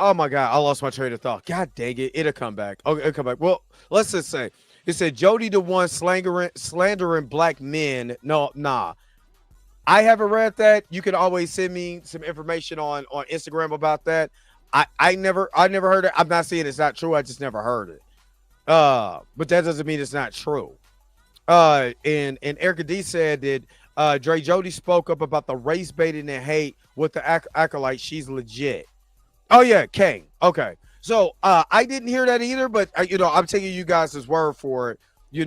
Oh my God, I lost my train of thought. God dang it, it'll come back. Okay, it'll come back. Well, let's just say it said Jody the one slandering black men. No, nah. I haven't read that. You can always send me some information on Instagram about that. I never heard it. I'm not saying it's not true. I just never heard it. But that doesn't mean it's not true. And Erica D said that Dre Jody spoke up about the race baiting and hate with the acolyte. She's legit. Oh yeah, Kang. Okay. So I didn't hear that either, but I'm taking you guys' word for it, with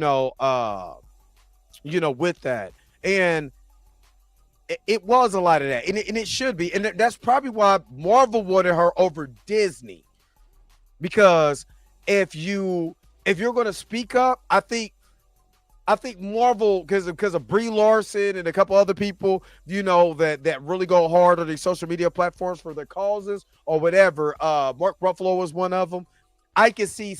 that. And it was a lot of that. And it should be. And that's probably why Marvel wanted her over Disney. Because if you're going to speak up, I think Marvel, because of Brie Larson and a couple other people, that really go hard on these social media platforms for their causes or whatever. Mark Ruffalo was one of them. I can see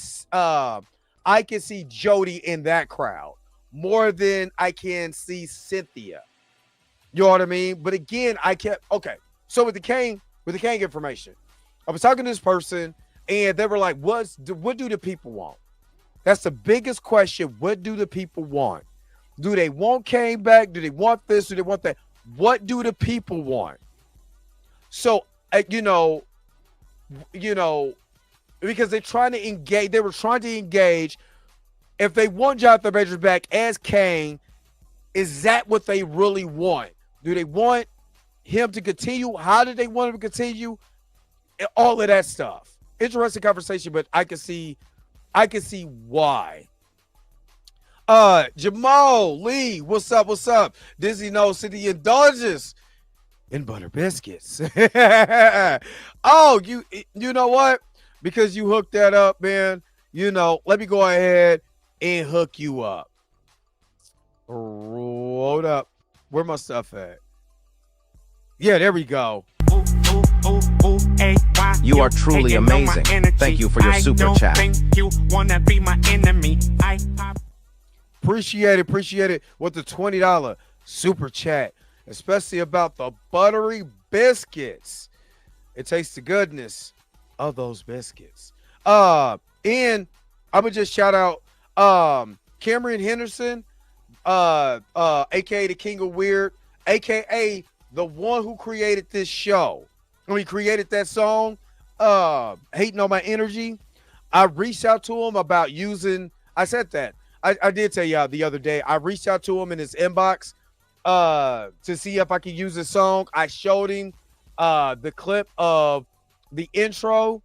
Jody in that crowd more than I can see Cynthia. You know what I mean? But again, okay. So with the Kang information, I was talking to this person and they were like, what do the people want? That's the biggest question. What do the people want? Do they want Kane back? Do they want this? Do they want that? What do the people want? So, because they're trying to engage. They were trying to engage. If they want Jonathan Majors back as Kane, is that what they really want? Do they want him to continue? How do they want him to continue? All of that stuff. Interesting conversation, but I can see why. Jamal Lee, what's up? What's up? Disney knows City indulges in butter biscuits. Oh, you know what? Because you hooked that up, man. Let me go ahead and hook you up. Hold up. Where my stuff at? Yeah, there we go. You are truly amazing. Thank you for your super chat. You wanna be my enemy. Appreciate it with the $20 super chat, especially about the buttery biscuits. It tastes the goodness of those biscuits. And I'm gonna just shout out Cameron Henderson, aka the King of Weird, aka the one who created this show. When he created that song, Hating on My Energy, I reached out to him about using, I said that. I did tell y'all the other day, I reached out to him in his inbox to see if I could use his song. I showed him the clip of the intro,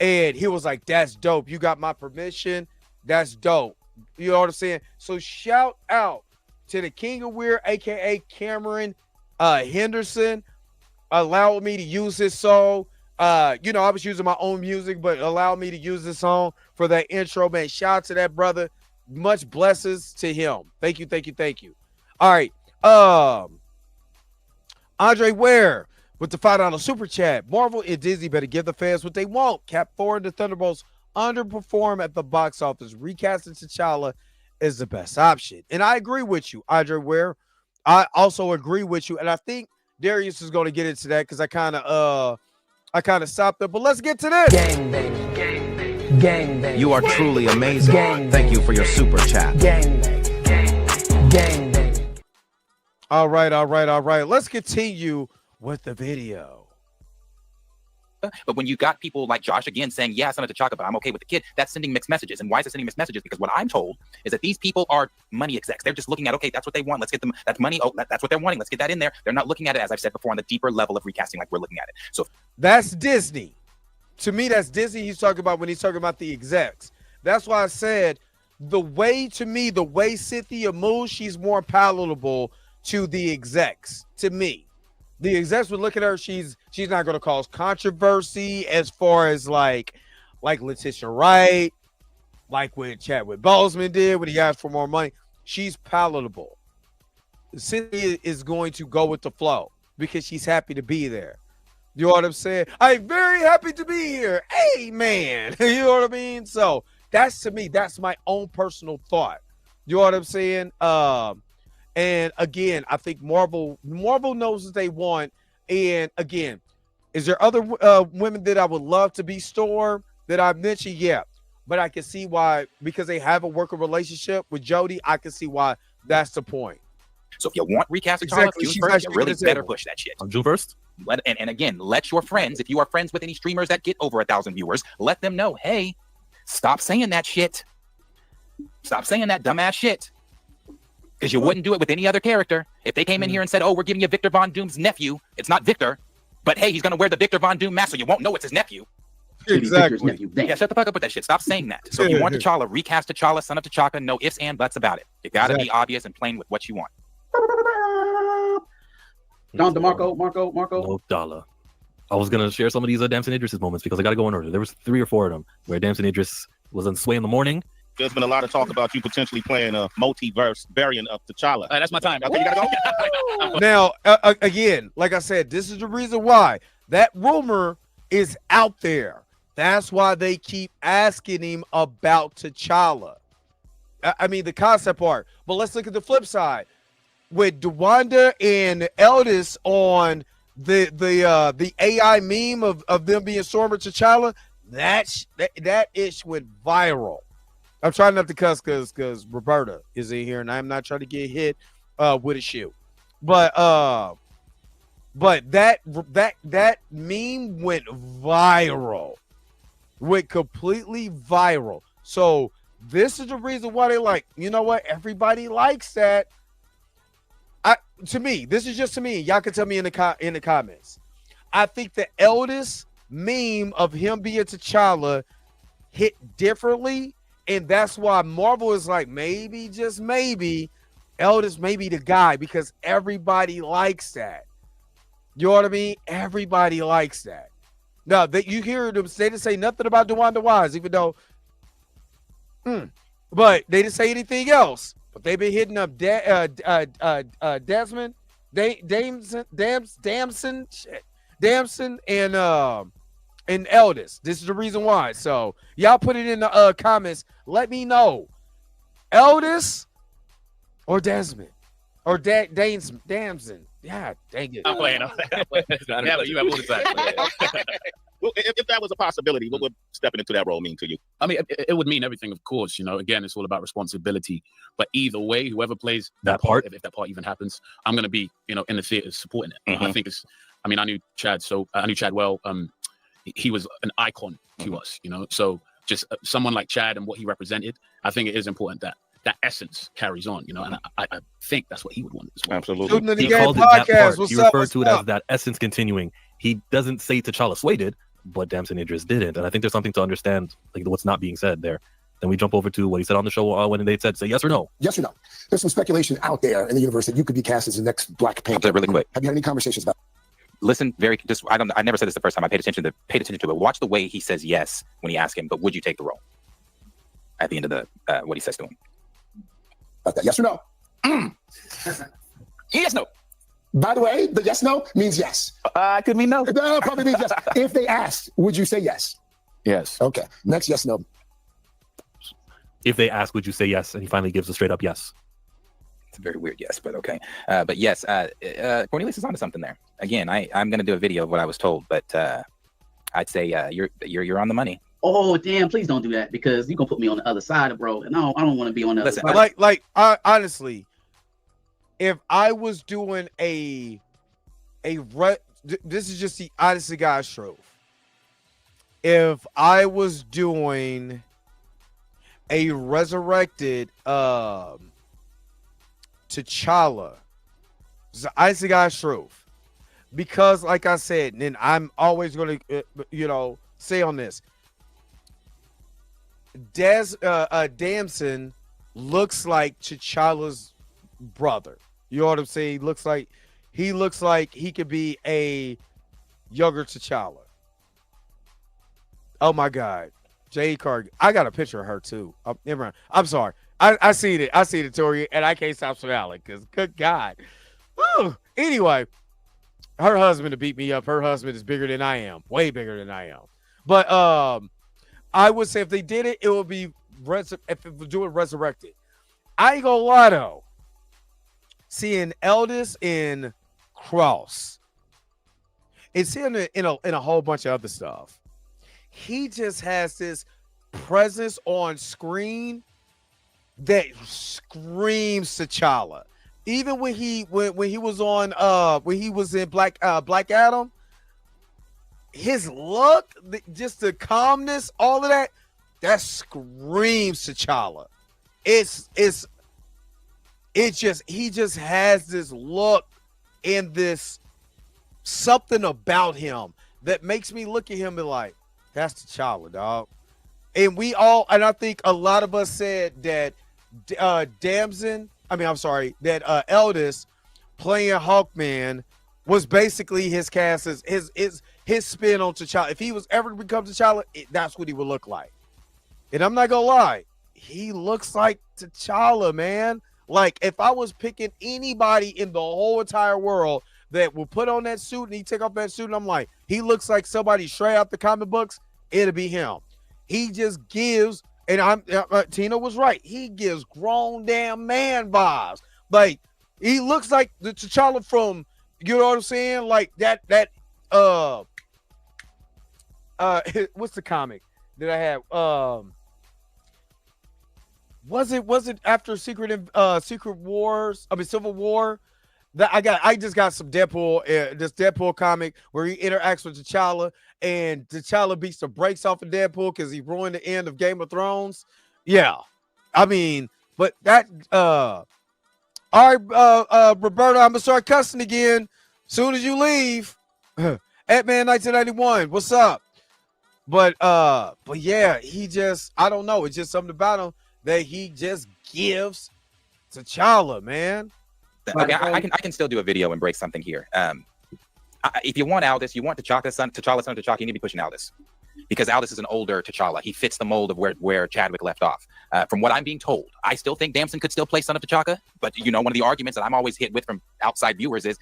and he was like, that's dope. You got my permission. That's dope. You know what I'm saying? So shout out to the King of Weird, a.k.a. Cameron Henderson, allowed me to use his song. You know, I was using my own music, but allow me to use this song for that intro, man. Shout out to that brother. Much blessings to him. Thank you, thank you, thank you. All right. Andre Ware with the $5 super chat. Marvel and Disney better give the fans what they want. Cap 4 and the Thunderbolts underperform at the box office. Recasting T'Challa is the best option. And I agree with you, Andre Ware. I also agree with you. And I think Darius is going to get into that because I kind of stopped it. But let's get to this. Gang bang, gang bang, gang bang. You are truly amazing. Gang Thank you for your super chat. Gang bang, gang bang. All right. Let's continue with the video. But when you got people like Josh again saying, yeah, son of T'Chaka, but I'm okay with the kid, that's sending mixed messages. And why is it sending mixed messages? Because what I'm told is that these people are money execs. They're just looking at, okay, that's what they want. Let's get them. That's money. Oh, that's what they're wanting. Let's get that in there. They're not looking at it, as I've said before, on the deeper level of recasting like we're looking at it. So that's Disney. To me, that's Disney he's talking about when he's talking about the execs. That's why I said the way Cynthia moves, she's more palatable to the execs, to me. The execs would look at her, she's not going to cause controversy as far as like Letitia Wright, like what Chadwick Boseman did when he asked for more money. She's palatable. Cynthia is going to go with the flow because she's happy to be there. You know what I'm saying? I'm very happy to be here. Hey, man. You know what I mean? So that's, to me, that's my own personal thought. You know what I'm saying? And again, I think Marvel knows what they want. And again, is there other women that I would love to be Storm that I've mentioned? Yeah, but I can see why, because they have a working relationship with Jodie. I can see why that's the point. So if you want recasting June 1st, you really better push that shit. On June 1st? And again, let your friends, if you are friends with any streamers that get over 1,000 viewers, let them know, hey, stop saying that shit. Stop saying that dumbass shit. Because you wouldn't do it with any other character. If they came in here and said, oh, we're giving you Victor Von Doom's nephew, it's not Victor, but hey, he's going to wear the Victor Von Doom mask, so you won't know it's his nephew. Exactly. Yeah, shut the fuck up with that shit. Stop saying that. So if you want T'Challa, recast T'Challa, son of T'Chaka, no ifs and buts about it. You got to be obvious and plain with what you want. Don DeMarco, Marco. No dollar. I was going to share some of these Damson Idris' moments because I got to go in order. There was 3 or 4 of them where Damson Idris was on Sway in the morning. There's been a lot of talk about you potentially playing a multiverse variant of T'Challa. That's my time. Okay, you gotta go. Now, again, like I said, this is the reason why that rumor is out there. That's why they keep asking him about T'Challa. I mean, the concept part. But let's look at the flip side. With DeWanda and Aldis on the AI meme of them being Stormer T'Challa, that ish went viral. I'm trying not to cuss because Roberta is in here, and I'm not trying to get hit with a shoe. But that meme went viral, went completely viral. So this is the reason why they like, you know what? Everybody likes that. To me, this is just to me. Y'all can tell me in the comments. I think the Aldis meme of him being T'Challa hit differently. And that's why Marvel is like, maybe, just maybe, Aldis may be the guy because everybody likes that. You know what I mean? Everybody likes that. Now, you hear them, they didn't say nothing about DeWanda Wise, even though, but they didn't say anything else. But they've been hitting up Damson, and Aldis. This is the reason why. So y'all put it in the comments. Let me know, Aldis or Desmond or Damson. Yeah, dang it. I'm playing. Yeah, but you have what Well, if that was a possibility, what would stepping into that role mean to you? I mean, it would mean everything, of course. You know, again, it's all about responsibility. But either way, whoever plays that part, if that part even happens, I'm going to be, in the theater supporting it. I think I knew Chad well. He was an icon to us, So just someone like Chad and what he represented, I think it is important that essence carries on, and I think that's what he would want as well. Absolutely. He called it that part. He referred to it as that essence continuing. He doesn't say T'Challa Sway did, but Damson Idris didn't. And I think there's something to understand, like what's not being said there. Then we jump over to what he said on the show when they said, say yes or no. Yes or no. There's some speculation out there in the universe that you could be cast as the next Black Panther. Really quick. Have you had any conversations about listen very just. I never said this the first time. I paid attention to it. Watch the way he says yes when he asks him. But would you take the role? At the end of the what he says to him. Yes or no? Yes, no. By the way, the yes no means yes. Could mean no. No, probably means yes. If they asked, would you say yes? Yes. Okay. Next yes no. If they ask, would you say yes? And he finally gives a straight up yes. It's a very weird yes, but okay. But yes, Cornelius is onto something there. Again, I'm going to do a video of what I was told, but I'd say you're on the money. Oh damn! Please don't do that because you're gonna put me on the other side of bro, and I don't want to be on the other side. Honestly, if I was doing this is just the honest to God's truth. If I was doing a resurrected T'Challa, it's the honest to God's truth, because like I said, and I'm always going to say on this. Damson looks like T'Challa's brother. You know what I'm saying? He looks like he could be a younger T'Challa. Oh my God, Jade Cargill. I got a picture of her too. Never mind. I'm sorry. I seen it, Tori, and I can't stop smiling because good God. Woo. Anyway, her husband to beat me up. Her husband is bigger than I am, way bigger than I am. But I would say if they did it, it would be if it was doing resurrected. I ain't gonna lie though. Seeing Aldis in Cross, and seeing it in a whole bunch of other stuff, he just has this presence on screen that screams T'Challa. Even when he was on when he was in Black Adam. His look, just the calmness, all of that screams T'Challa. He just has this look and this something about him that makes me look at him and be like, that's T'Challa, dog. And I think a lot of us said that Aldis playing Hawkman was basically his cast as his spin on T'Challa. If he was ever to become T'Challa, that's what he would look like. And I'm not gonna lie, he looks like T'Challa, man. Like if I was picking anybody in the whole entire world that will put on that suit and he take off that suit, and I'm like, he looks like somebody straight out the comic books, it'll be him. He just gives, and Tina was right. He gives grown damn man vibes. Like he looks like the T'Challa from, you know what I'm saying? Like that what's the comic that I had? Was it after Secret Wars? Civil War. That I just got some Deadpool, this Deadpool comic where he interacts with T'Challa, and T'Challa beats the brakes off of Deadpool because he ruined the end of Game of Thrones. Yeah, but that all right, Roberto, I'm gonna start cussing again soon as you leave. Ant-Man 1991, what's up? But yeah, he just, I don't know, it's just something about him that he just gives T'Challa, man. Okay, I can still do a video and break something here. If you want Aldis, you want T'Challa's son T'Challa, you need to be pushing Aldis. Because Aldis is an older T'Challa. He fits the mold of where Chadwick left off. From what I'm being told, I still think Damson could still play Son of T'Chaka. But, one of the arguments that I'm always hit with from outside viewers is,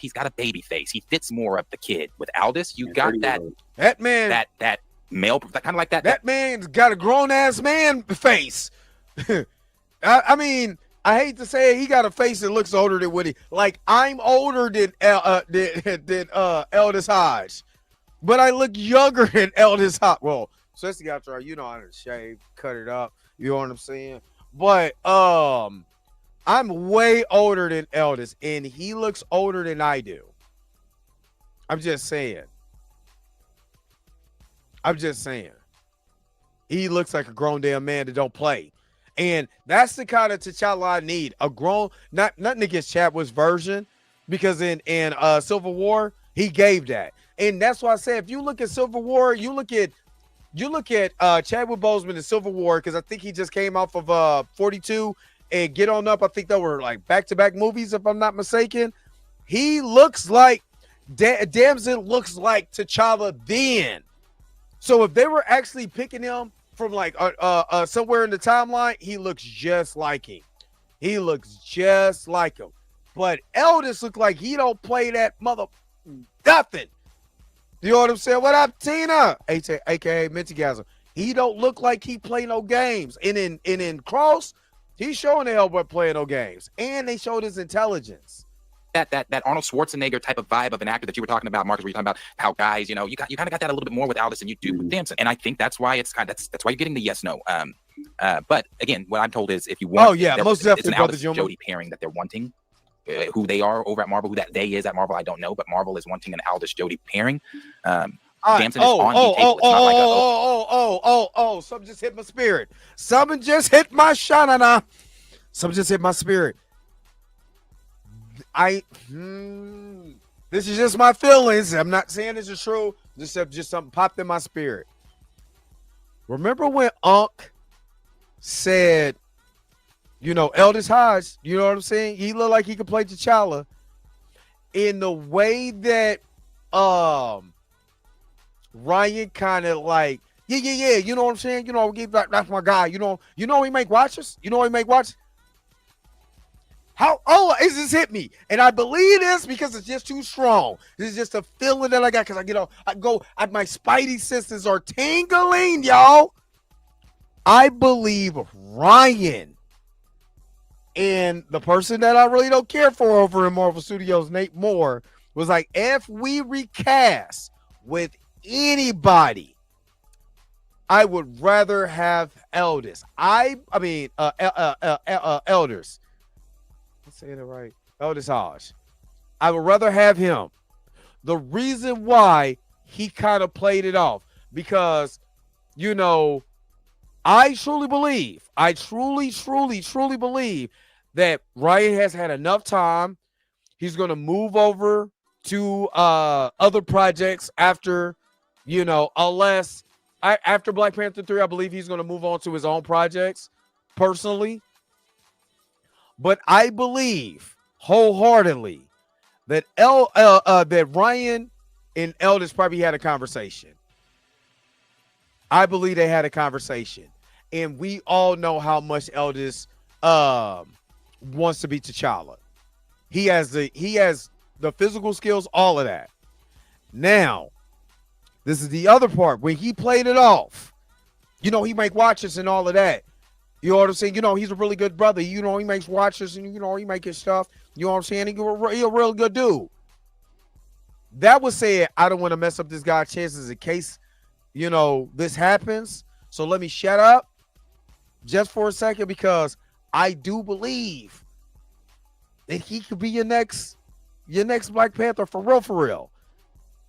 he's got a baby face. He fits more of the kid. With Aldis, you got that man, that male, that kind of like that. That man's got a grown-ass man face. I hate to say it, he got a face that looks older than Woody. Like, I'm older than Aldis Hodge. But I look younger than Aldis Hodge. Well, especially after I had to shave, cut it up. You know what I'm saying? But I'm way older than Aldis, and he looks older than I do. I'm just saying. He looks like a grown damn man that don't play. And that's the kind of T'Challa I need. A grown, nothing against Chadwick's version, because in Civil War, he gave that. And that's why I say, if you look at Civil War, you look at Chadwick Boseman in Civil War, because I think he just came off of 42 and Get On Up. I think they were like back-to-back movies, if I'm not mistaken. He looks like Damson looks like T'Challa then. So if they were actually picking him from like somewhere in the timeline, he looks just like him. He looks just like him. But Aldis look like he don't play that mother nothing. You know what I'm saying? What up, Tina? AKA Mintygasm. He don't look like he play no games. And in Cross, he's showing the hell but playing no games. And they showed his intelligence. That Arnold Schwarzenegger type of vibe of an actor that you were talking about, Marcus, where you're talking about how guys, you kind of got that a little bit more with Aldis than you do with Damson. And I think that's why that's why you're getting the yes no. But again, what I'm told is if you want, most definitely, it's an Aldis Jody pairing that they're wanting. Who they are over at Marvel, who that they is at Marvel, I don't know, but Marvel is wanting an Aldis Jody pairing. Damson is on the table. Something just hit my spirit. Something just hit my shanana. Something just hit my spirit. This is just my feelings. I'm not saying this is true. Just something popped in my spirit. Remember when Unc said, Aldis Hodge, you know what I'm saying? He looked like he could play T'Challa in the way that Ryan kind of like, yeah, you know what I'm saying? That's my guy. You know he make watches? How is this hit me? And I believe this because it's just too strong. This is just a feeling that I got because my spidey senses are tingling, y'all. I believe Ryan and the person that I really don't care for over in Marvel Studios, Nate Moore, was like, if we recast with anybody, I would rather have Aldis. Elders. I'm saying it right. Aldis Hodge. I would rather have him. The reason why he kind of played it off, because, I truly believe that Ryan has had enough time. He's going to move over to other projects after, unless after Black Panther 3, I believe he's going to move on to his own projects personally. But I believe wholeheartedly that that Ryan and Aldis probably had a conversation. I believe they had a conversation. And we all know how much Aldis wants to be T'Challa. He has the physical skills, all of that. Now, this is the other part. When he played it off, he make watches and all of that. You know what I'm saying? He's a really good brother. He makes watches and, he make his stuff. You know what I'm saying? He's a real good dude. That was saying, I don't want to mess up this guy's chances in case, this happens. So let me shut up just for a second, because I do believe that he could be your next Black Panther for real.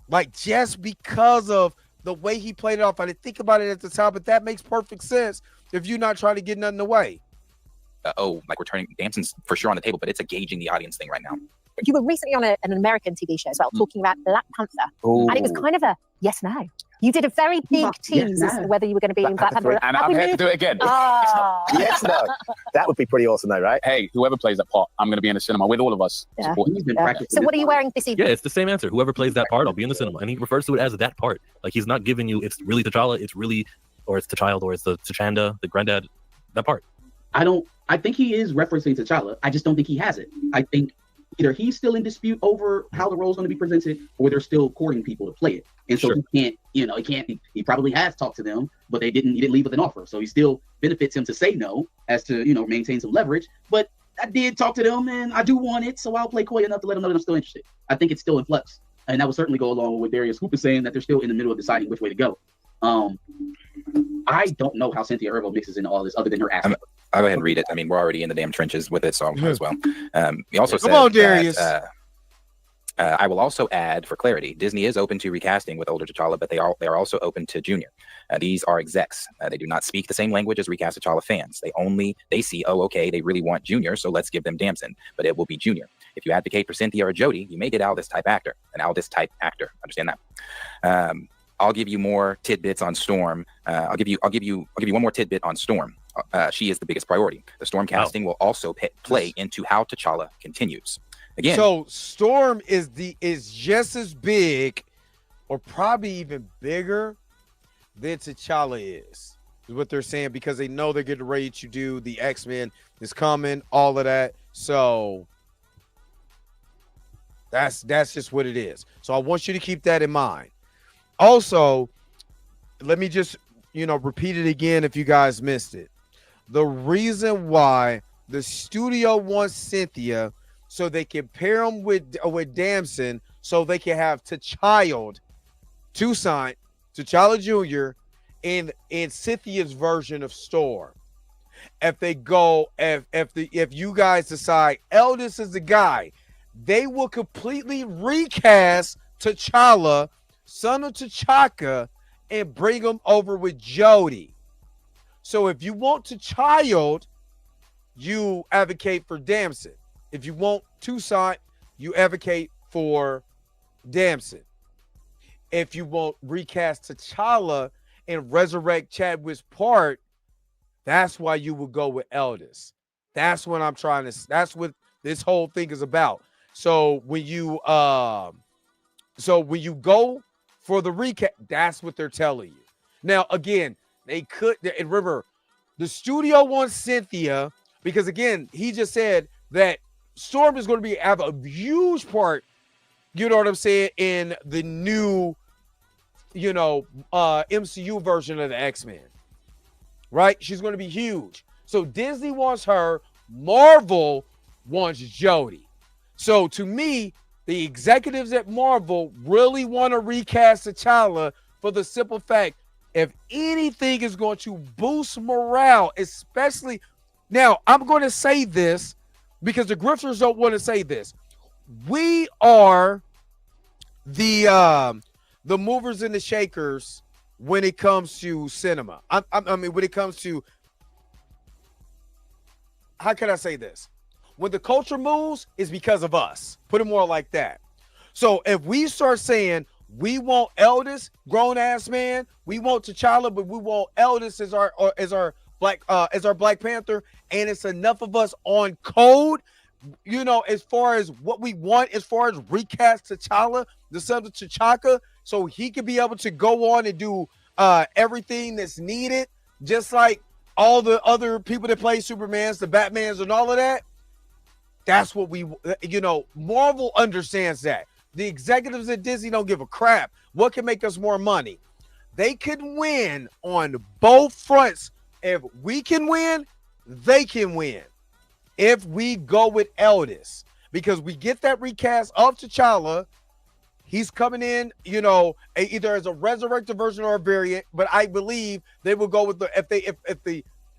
Like, just because of the way he played it off. I didn't think about it at the time, but that makes perfect sense if you're not trying to get nothing away. Like we're turning Damson's for sure on the table, but it's a gauging the audience thing right now. You were recently on an American TV show as well, talking about Black Panther. And it was kind of a yes, no. You did a very big tease as to whether you were going to be in Black Panther. And I'm here to do it again. Yes, no. That would be pretty awesome, though, right? Hey, whoever plays that part, I'm going to be in the cinema with all of us. Yeah. So what are you wearing this evening? Yeah, it's the same answer. Whoever plays that part, I'll be in the cinema. And he refers to it as that part. Like, he's not giving you, it's really T'Challa, it's really, or it's the child, or it's the T'Chanda, the granddad, that part. I think he is referencing T'Challa. I just don't think he has it. I think either he's still in dispute over how the role is going to be presented, or they're still courting people to play it. And so he probably has talked to them, but he didn't leave with an offer. So he still benefits him to say no, as to, maintain some leverage. But I did talk to them and I do want it. So I'll play coy enough to let them know that I'm still interested. I think it's still in flux. And that would certainly go along with what Darius Hoop is saying, that they're still in the middle of deciding which way to go. I don't know how Cynthia Erivo mixes into all this other than her accent. I'll go ahead and read it. I mean, we're already in the damn trenches with it, so I might as well. He also said, come on, Darius. I will also add, for clarity, Disney is open to recasting with older T'Challa, but they are also open to Junior. These are execs. They do not speak the same language as recast T'Challa fans. They see, oh, okay, they really want Junior, so let's give them Damson, but it will be Junior. If you advocate for Cynthia or Jody, you may get an Aldis type actor. Understand that? I'll give you more tidbits on Storm. I'll give you one more tidbit on Storm. She is the biggest priority. The Storm casting will also play into how T'Challa continues. Again. So Storm is just as big, or probably even bigger than T'Challa is what they're saying, because they know they're getting ready to do the X-Men is coming, all of that. So that's just what it is. So I want you to keep that in mind. Also, let me just, repeat it again if you guys missed it. The reason why the studio wants Cynthia so they can pair him with Damson so they can have T'Challa Jr. in Cynthia's version of Storm. If you guys decide Aldis is the guy, they will completely recast T'Challa, son of T'Chaka, and bring him over with Jodie. So if you want T'Challa, you advocate for Damson. If you want Toussaint, you advocate for Damson. If you want recast T'Challa and resurrect Chadwick's part, that's why you would go with Aldis. That's what that's what this whole thing is about. So when you go for the recast, that's what they're telling you. Now, again, remember, the studio wants Cynthia because, again, he just said that Storm is going to have a huge part, you know what I'm saying, in the new, MCU version of the X-Men, right? She's going to be huge. So Disney wants her. Marvel wants Jodie. So to me, the executives at Marvel really want to recast T'Challa for the simple fact, if anything is going to boost morale, especially now, I'm going to say this because the grifters don't want to say this. We are the movers and the shakers when it comes to cinema. I mean, when it comes to, how can I say this? When the culture moves, it's because of us. Put it more like that. So if we start saying we want Aldis, grown ass man, we want T'Challa, but we want Aldis as our Black Panther, and it's enough of us on code, as far as what we want, as far as recast T'Challa, the son of T'Chaka, so he can be able to go on and do everything that's needed, just like all the other people that play Supermans, the Batmans, and all of that. That's what Marvel understands that. The executives at Disney don't give a crap. What can make us more money? They can win on both fronts. If we can win, they can win. If we go with Aldis, because we get that recast of T'Challa, he's coming in, either as a resurrected version or a variant. But I believe they will go with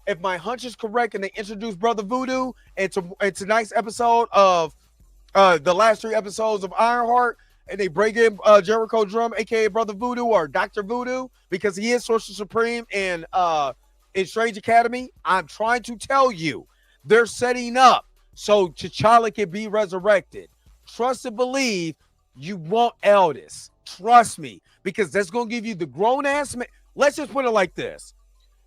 if my hunch is correct, and they introduce Brother Voodoo into tonight's episode of the last 3 episodes of Ironheart, and they bring in Jericho Drum, aka Brother Voodoo or Dr. Voodoo, because he is Sorcerer Supreme in Strange Academy. I'm trying to tell you, they're setting up so T'Challa can be resurrected. Trust and believe, you want Aldis. Trust me, because that's going to give you the grown-ass man. Let's just put it like this.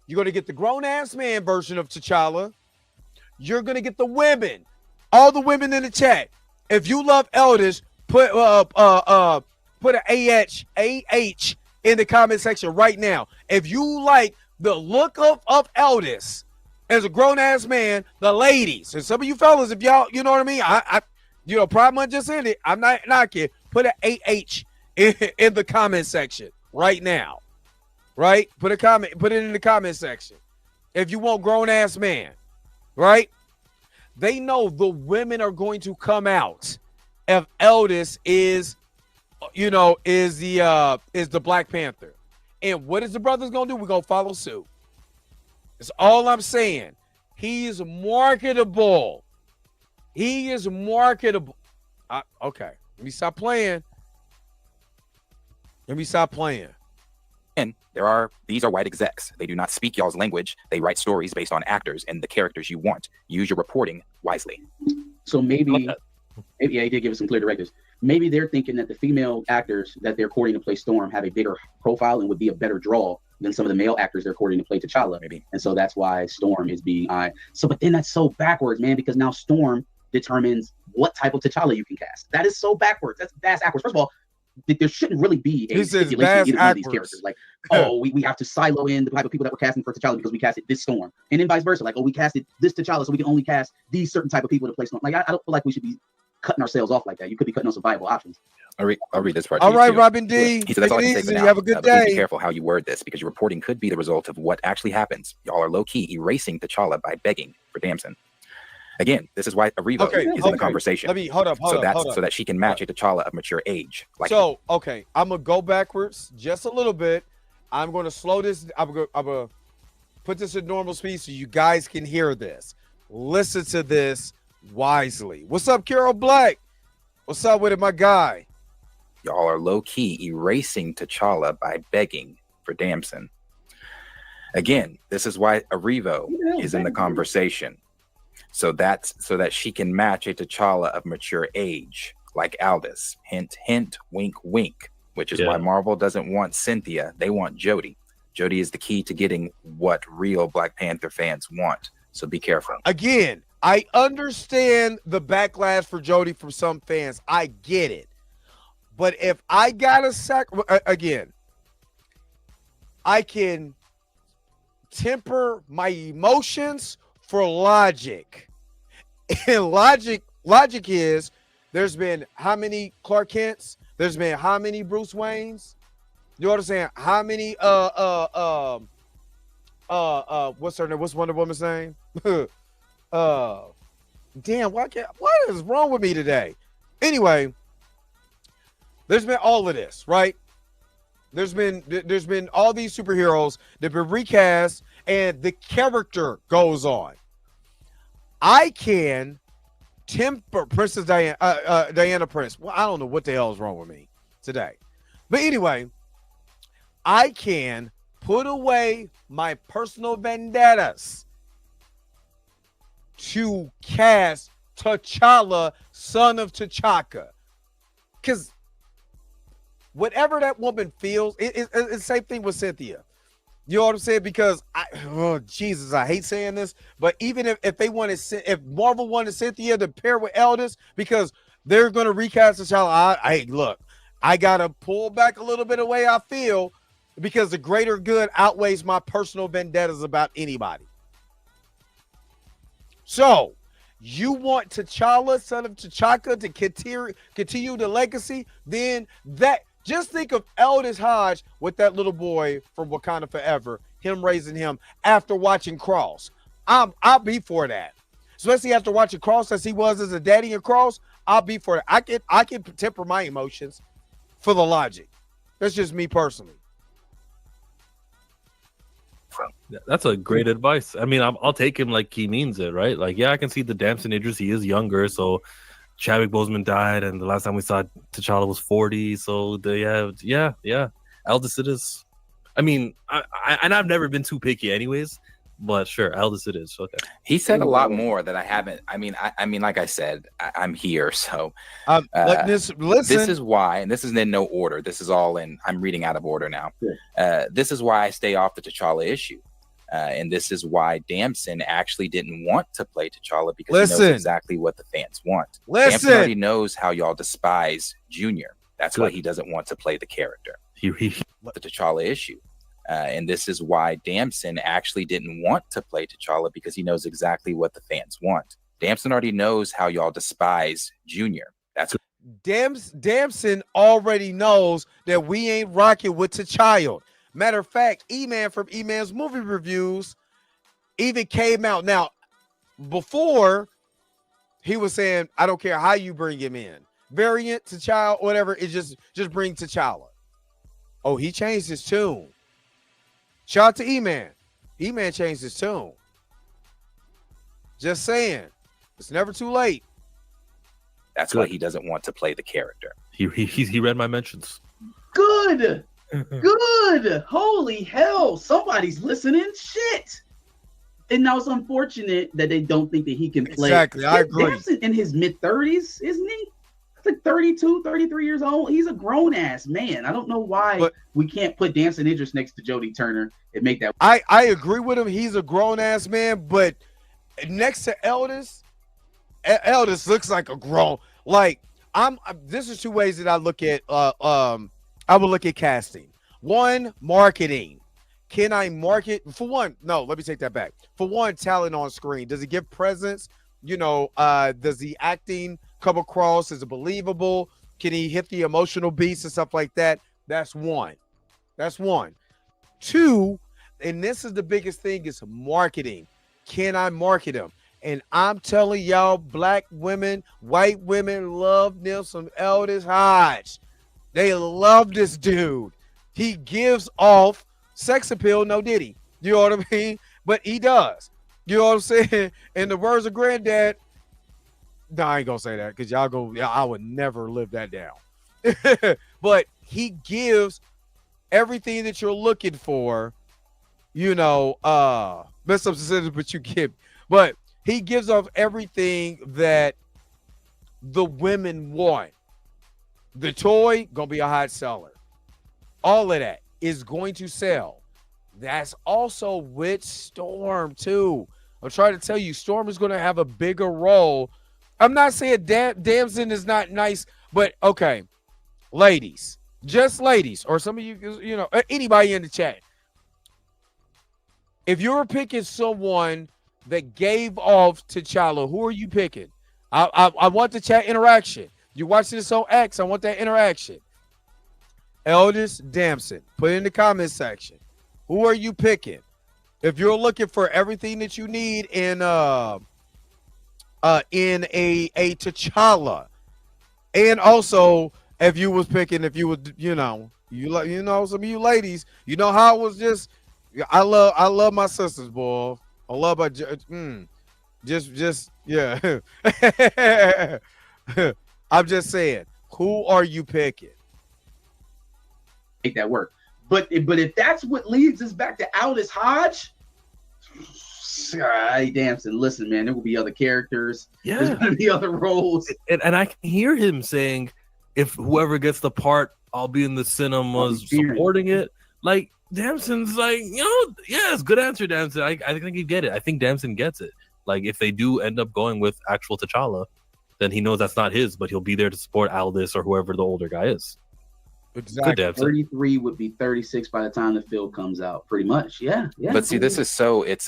You're going to get the grown-ass man version of T'Challa. You're going to get the women. All the women in the chat. If you love Aldis, put an AH in the comment section right now. If you like the look of Aldis as a grown-ass man, the ladies, and some of you fellas, if y'all, you know what I mean? Pride Month just ended. I'm not knocking. Put an AH in the comment section right now. Right? Put it in the comment section. If you want grown-ass man, right? They know the women are going to come out if Aldis is the Black Panther. And what is the brothers going to do? We're going to follow suit. That's all I'm saying. He is marketable. He is marketable. Okay. Let me stop playing. And these are white execs. They do not speak y'all's language. They write stories based on actors and the characters you want. Use your reporting wisely. So maybe he did give us some clear directives. Maybe they're thinking that the female actors that they're courting to play Storm have a bigger profile and would be a better draw than some of the male actors they're courting to play T'Challa. Maybe. And so that's why Storm is being eyed. So, but then that's so backwards, man, because now Storm determines what type of T'Challa you can cast. That is so backwards. That's backwards. First of all, there shouldn't really be a stipulation in either one of these characters. Like, oh, we have to silo in the type of people that we're casting for T'Challa because we casted this Storm, and then vice versa. Like, oh, we casted this T'Challa, so we can only cast these certain type of people to play Storm. Like, I don't feel like we should be cutting ourselves off like that. You could be cutting us some viable options. I'll read this part. All right, too. Robin D. He said, that's all I can say for now. Have a good But please day. be careful how you word this because your reporting could be the result of what actually happens. Y'all are low-key erasing T'Challa by begging for Damson. Again, this is why Arivo is in the conversation. Let me hold up. So that she can match a T'Challa of mature age. Like so, okay, I'm gonna go backwards just a little bit. I'm gonna slow this. I'm gonna put this at normal speed so you guys can hear this. Listen to this wisely. What's up, Carol Black? What's up with it, my guy? Y'all are low-key erasing T'Challa by begging for Damson. Again, this is why Arivo is in the conversation. So that she can match a T'Challa of mature age, like Aldis. Hint, hint, wink, wink. Which is why Marvel doesn't want Cynthia. They want Jodie. Jodie is the key to getting what real Black Panther fans want. So be careful. Again, I understand the backlash for Jodie from some fans. I get it. But if I got again, I can temper my emotions for logic. And logic is there's been how many Clark Kents? There's been how many Bruce Waynes? You know what I'm saying? How many what's her name? What's Wonder Woman's name? Damn, what is wrong with me today? Anyway, there's been all of this, right? There's been all these superheroes that have been recast and the character goes on. I can temper Princess Diana Prince. Well, I don't know what the hell is wrong with me today. But anyway, I can put away my personal vendettas to cast T'Challa, son of T'Chaka. Because whatever that woman feels, it's the same thing with Cynthia. You know what I'm saying? Because Jesus, I hate saying this, but even if Marvel wanted Cynthia to pair with Aldis because they're going to recast T'Challa, look, I gotta pull back a little bit of the way I feel because the greater good outweighs my personal vendettas about anybody. So you want T'Challa, son of T'Chaka, to continue the legacy? Then just think of Aldis Hodge with that little boy from Wakanda Forever, him raising him after watching Cross. I'll be for that. Especially after watching Cross as he was as a daddy in Cross, I'll be for it. I can temper my emotions for the logic. That's just me personally. That's a great advice. I mean, I'll take him like he means it, right? Like, yeah, I can see the Damson Idris. He is younger, so Chadwick Boseman died, and the last time we saw T'Challa was 40. So yeah, Aldis it is. I mean, I've never been too picky, anyways. But sure, Aldis it is. Okay. He said a lot more that I haven't. I mean, like I said, I'm here, so listen. This is why, and this is in no order. This is all in. I'm reading out of order now. This is why I stay off the T'Challa issue. And this is why Damson actually didn't want to play T'Challa because he knows exactly what the fans want. Damson already knows how y'all despise Junior. That's why he doesn't want to play the character. The T'Challa issue. And this is why Damson actually didn't want to play T'Challa because he knows exactly what the fans want. Damson already knows how y'all despise Junior. That's Damson already knows that we ain't rocking with T'Challa. Matter of fact, E-Man from E-Man's movie reviews even came out. Now, before he was saying, I don't care how you bring him in. Variant, T'Challa, whatever, it just bring T'Challa. Oh, he changed his tune. Shout out to E-Man. E-Man changed his tune. Just saying. It's never too late. That's why he doesn't want to play the character. He read my mentions. Good. Good. Holy hell. Somebody's listening. Shit. And now it's unfortunate that they don't think that he can play. Exactly. I agree. Damson in his mid-30s, isn't he? He's like 32, 33 years old. He's a grown-ass man. I don't know why we can't put Damson Idris next to Jodie Turner and make that. I agree with him. He's a grown-ass man, but next to Aldis, Aldis looks like a grown. Like this is two ways that I look at. I would look at casting. One, marketing. Can I market for one? No, let me take that back. For one, talent on screen. Does he give presence? Does the acting come across? Is it believable? Can he hit the emotional beats and stuff like that? That's one. Two, and this is the biggest thing, is marketing. Can I market him? And I'm telling y'all, black women, white women love Nelson Aldis Hodge. They love this dude. He gives off sex appeal, no diddy. You know what I mean? But he does. You know what I'm saying? In the words of Granddad, no, I ain't gonna say that because I would never live that down. But he gives everything that you're looking for, mess up the sentence, but you get, but he gives off everything that the women want. The toy gonna be a hot seller. All of that is going to sell. That's also with Storm too. I'm trying to tell you, Storm is going to have a bigger role. I'm not saying Damson is not nice, but okay, ladies, just ladies, or some of you, anybody in the chat. If you're picking someone that gave off T'Challa, who are you picking? I want the chat interaction. You watching this on X, I want that interaction. Aldis, Damson, put it in the comment section. Who are you picking? If you're looking for everything that you need in a T'Challa, and also if you was some of you ladies, how it was just. I love my sisters, boy. I love my yeah. I'm just saying, who are you picking? Make that work. But if that's what leads us back to Aldis Hodge, Damson, listen, man, there will be other characters. Yeah. There's going to be other roles. And I can hear him saying, if whoever gets the part, I'll be in the cinemas supporting it. Like, Damson's like, yes, good answer, Damson. I think you get it. I think Damson gets it. Like, if they do end up going with actual T'Challa, then he knows that's not his, but he'll be there to support Aldis or whoever the older guy is. Exactly. 33 would be 36 by the time the film comes out, pretty much. Yeah. But see, this is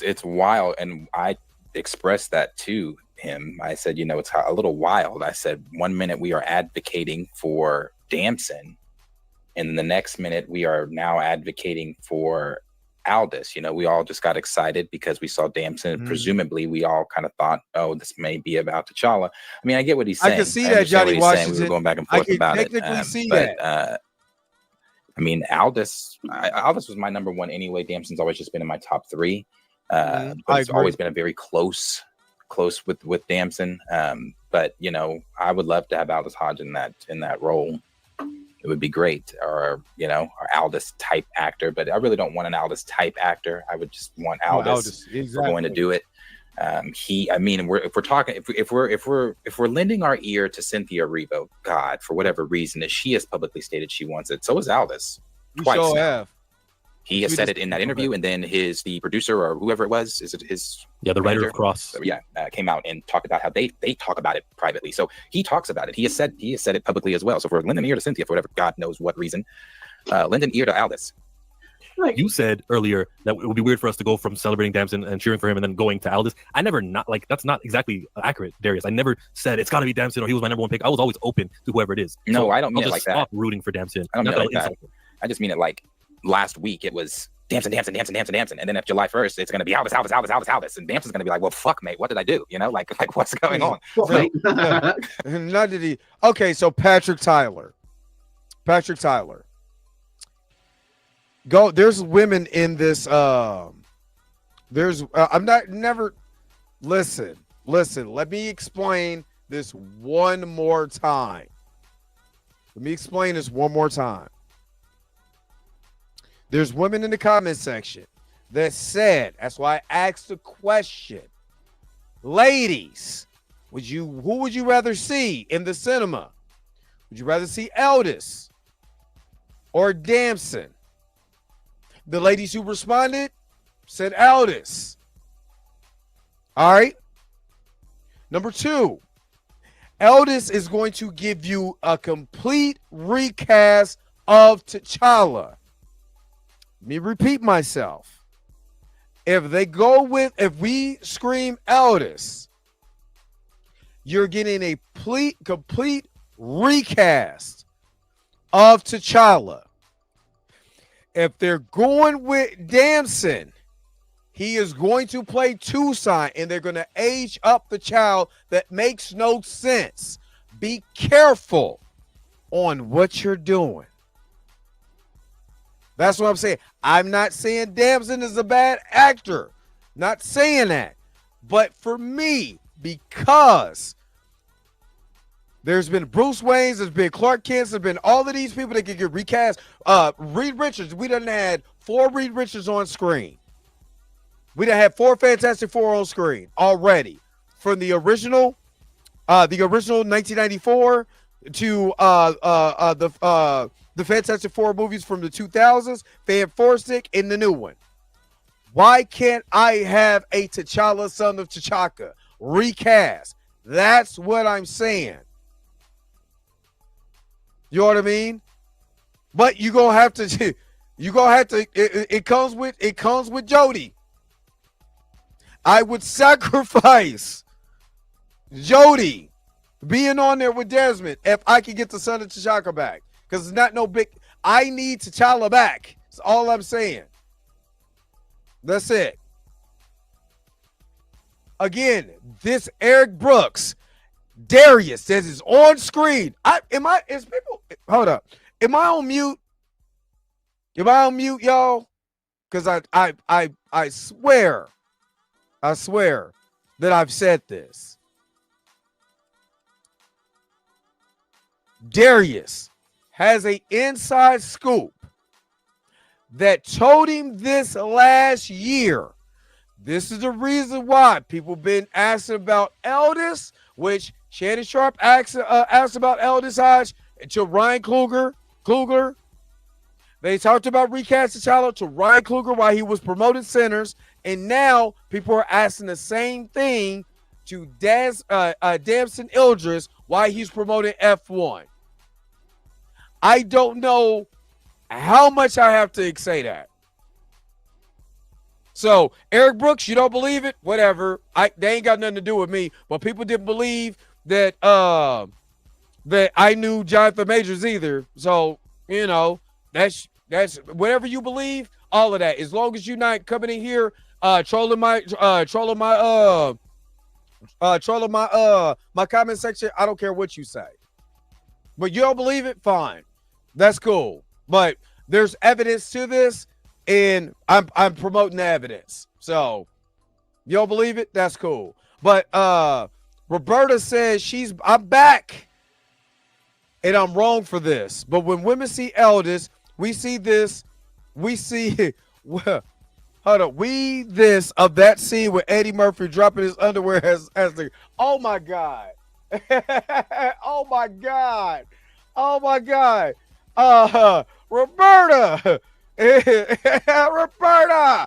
it's wild, and I expressed that to him. I said, it's a little wild. I said, 1 minute we are advocating for Damson, and the next minute we are now advocating for Aldis. We all just got excited because we saw Damson. Mm-hmm. Presumably, we all kind of thought, "Oh, this may be about T'Challa." I mean, I get what he's saying. I can see that, Johnny Washington. We were going back and forth about it. See that. I mean, Aldis was my number one anyway. Damson's always just been in my top three. But it's always been a very close with Damson. But I would love to have Aldis Hodge in that role. It would be great, or Aldis type actor. But I really don't want an Aldis type actor. I would just want Aldis. Exactly. If we're going to do it. If we're lending our ear to Cynthia Erivo, God, for whatever reason, as she has publicly stated she wants it, so is Aldis. Twice sure now. Have. He has said it in that interview, and then the producer or whoever it was, is it his? Yeah, the writer of Cross. Came out and talked about how they talk about it privately. So he talks about it. He has said it publicly as well. So if we're lending ear to Cynthia for whatever God knows what reason, lend an ear to Aldis. Like, you said earlier that it would be weird for us to go from celebrating Damson and cheering for him and then going to Aldis. I never that's not exactly accurate, Darius. I never said it's got to be Damson or he was my number one pick. I was always open to whoever it is. No, so I don't mean I'll it just like stop that. Rooting for Damson. I don't mean it like that. I just mean it like last week it was Damson, and then after July 1st it's going to be Aldis, and Damson's going to be like, well, fuck, mate, what did I do? Like what's going on? Not did he. Okay, so Patrick Tyler. Go. There's women in this. There's. I'm not. Never. Listen. Let me explain this one more time. There's women in the comment section that said. That's why I asked the question. Ladies, who would you rather see in the cinema? Would you rather see Aldis or Damson? The ladies who responded said Aldis. All right. Number 2, Aldis is going to give you a complete recast of T'Challa. Let me repeat myself. If we scream Aldis, you're getting a complete recast of T'Challa. If they're going with Damson, he is going to play Tucson, and they're going to age up the child. That makes no sense. Be careful on what you're doing. That's what I'm saying. I'm not saying Damson is a bad actor. Not saying that. But for me, because there's been Bruce Wayne's, there's been Clark Kent's, there's been all of these people that can get recast. Reed Richards, we done had 4 Reed Richards on screen. We done had 4 Fantastic Four on screen already. From the original 1994 to the Fantastic Four movies from the 2000s, Fan Forstic, and the new one. Why can't I have a T'Challa, son of T'Chaka recast? That's what I'm saying. You know what I mean? But you gonna have to. It comes with Jodie. I would sacrifice Jodie being on there with Desmond if I could get the son of T'Chaka back. Because it's not no big. I need T'Challa back. That's all I'm saying. That's it. Again, this Eric Brooks, Darius says is on screen. Hold up. Am I on mute? Am I on mute, y'all? Because I swear that I've said this. Darius has an inside scoop that told him this last year. This is the reason why people been asking about Aldis, which Shannon Sharp asked about Aldis Hodge to Ryan Coogler. They talked about recasting T'Challa to Ryan Coogler while he was promoting Sinners, and now people are asking the same thing to Damson Idris while he's promoting F1. I don't know how much I have to say that. So, Eric Brooks, you don't believe it? Whatever. They ain't got nothing to do with me. But people didn't believe that that I knew Jonathan Majors either. So, you know, that's whatever you believe, all of that. As long as you're not coming in here trolling my comment section, I don't care what you say. But you don't believe it? Fine. That's cool. But there's evidence to this, and I'm promoting the evidence. So you don't believe it? That's cool. But Roberta says I'm back. And I'm wrong for this. But when women see Aldis, we see this. We see hold up. This of that scene with Eddie Murphy dropping his underwear as the oh my God. Oh my God. Oh my God. Roberta. Roberta.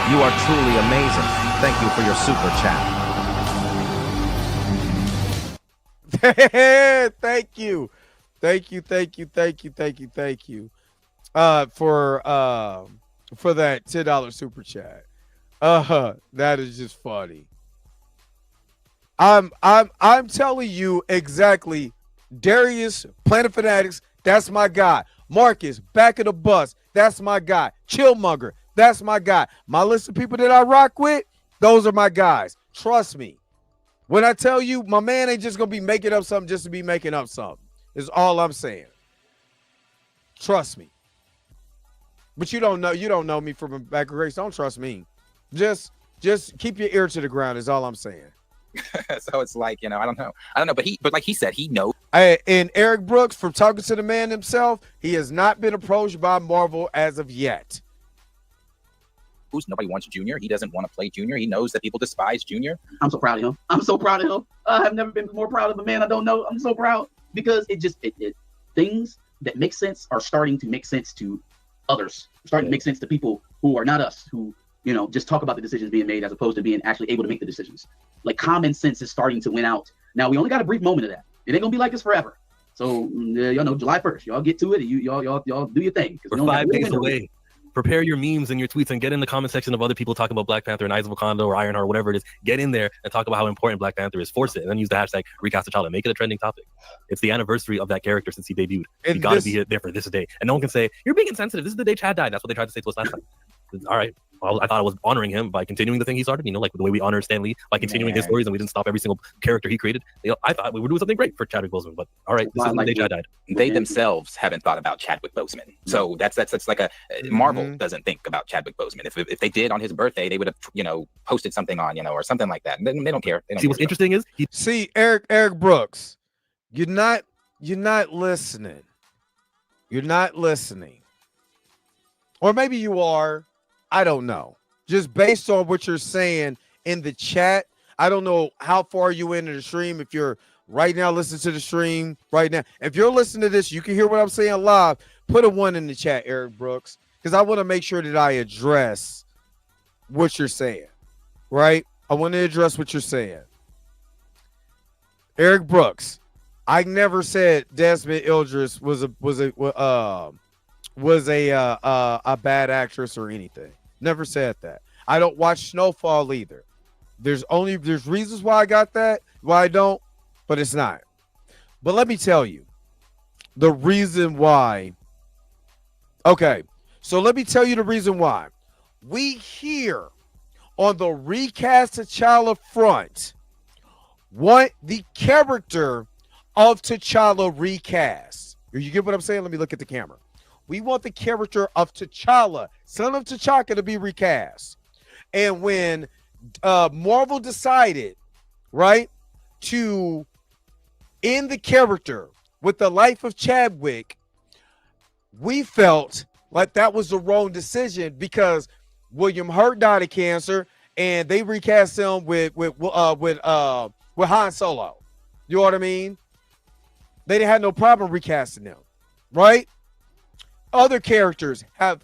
You are truly amazing. Thank you for your super chat. Thank you for that $10 super chat. That is just funny. I'm telling you exactly. Darius, Planet Fanatics, that's my guy. Marcus, back of the bus, that's my guy. Chillmonger, that's my guy. My list of people that I rock with, those are my guys. Trust me. When I tell you, my man ain't just gonna be making up something just to be making up something. Is all I'm saying. Trust me. But you don't know me from back of Grace. Don't trust me. Just keep your ear to the ground is all I'm saying. So it's like, I don't know. But like he said, he knows. And Eric Brooks, from talking to the man himself, he has not been approached by Marvel as of yet. Nobody wants Junior. He doesn't want to play Junior. He knows that people despise Junior. I'm so proud of him. I've never been more proud of a man I don't know. I'm so proud because things that make sense are starting to make sense to others. Starting to make sense to people who are not us, who you know, just talk about the decisions being made as opposed to being actually able to make the decisions. Like common sense is starting to win out. Now we only got a brief moment of that. It ain't gonna be like this forever. So you know, July 1st, y'all get to it. Y'all do your thing. We're 5 days away. Prepare your memes and your tweets and get in the comment section of other people talking about Black Panther and Eyes of Wakanda or Ironheart, whatever it is. Get in there and talk about how important Black Panther is. Force it and then use the hashtag recast T'Challa. Make it a trending topic. It's the anniversary of that character since he debuted. And you got to be there for this day. And no one can say, you're being insensitive. This is the day Chad died. That's what they tried to say to us last time. All right. Well, I thought I was honoring him by continuing the thing he started, you know, like the way we honor Stan Lee by continuing his stories and we didn't stop every single character he created. You know, I thought we were doing something great for Chadwick Boseman, but all right, this is the day Chad died. They themselves haven't thought about Chadwick Boseman. So that's like a Marvel doesn't think about Chadwick Boseman. If they did on his birthday, they would have, you know, posted something on, you know, or something like that. They don't care. They don't See, what's interesting is see Eric Brooks, you're not listening. You're not listening. Or maybe you are. I don't know. Just based on what you're saying in the chat, I don't know how far you into the stream. If you're right now listening to the stream right now, if you're listening to this, you can hear what I'm saying live. Put a 1 in the chat, Eric Brooks, because I want to make sure that I address what you're saying. Right? I want to address what you're saying. Eric Brooks, I never said Desmond Idris was a bad actress or anything. Never said that. I don't watch Snowfall either. There's reasons why I got that, why I don't, but it's not. But let me tell you the reason why. Okay, so let me tell you the reason why. We here on the recast T'Challa front want the character of T'Challa recast. You get what I'm saying? Let me look at the camera. We want the character of T'Challa, son of T'Chaka, to be recast. And when Marvel decided, right, to end the character with the life of Chadwick, we felt like that was the wrong decision because William Hurt died of cancer, and they recast him with Han Solo. You know what I mean? They didn't have no problem recasting him, right? Other characters have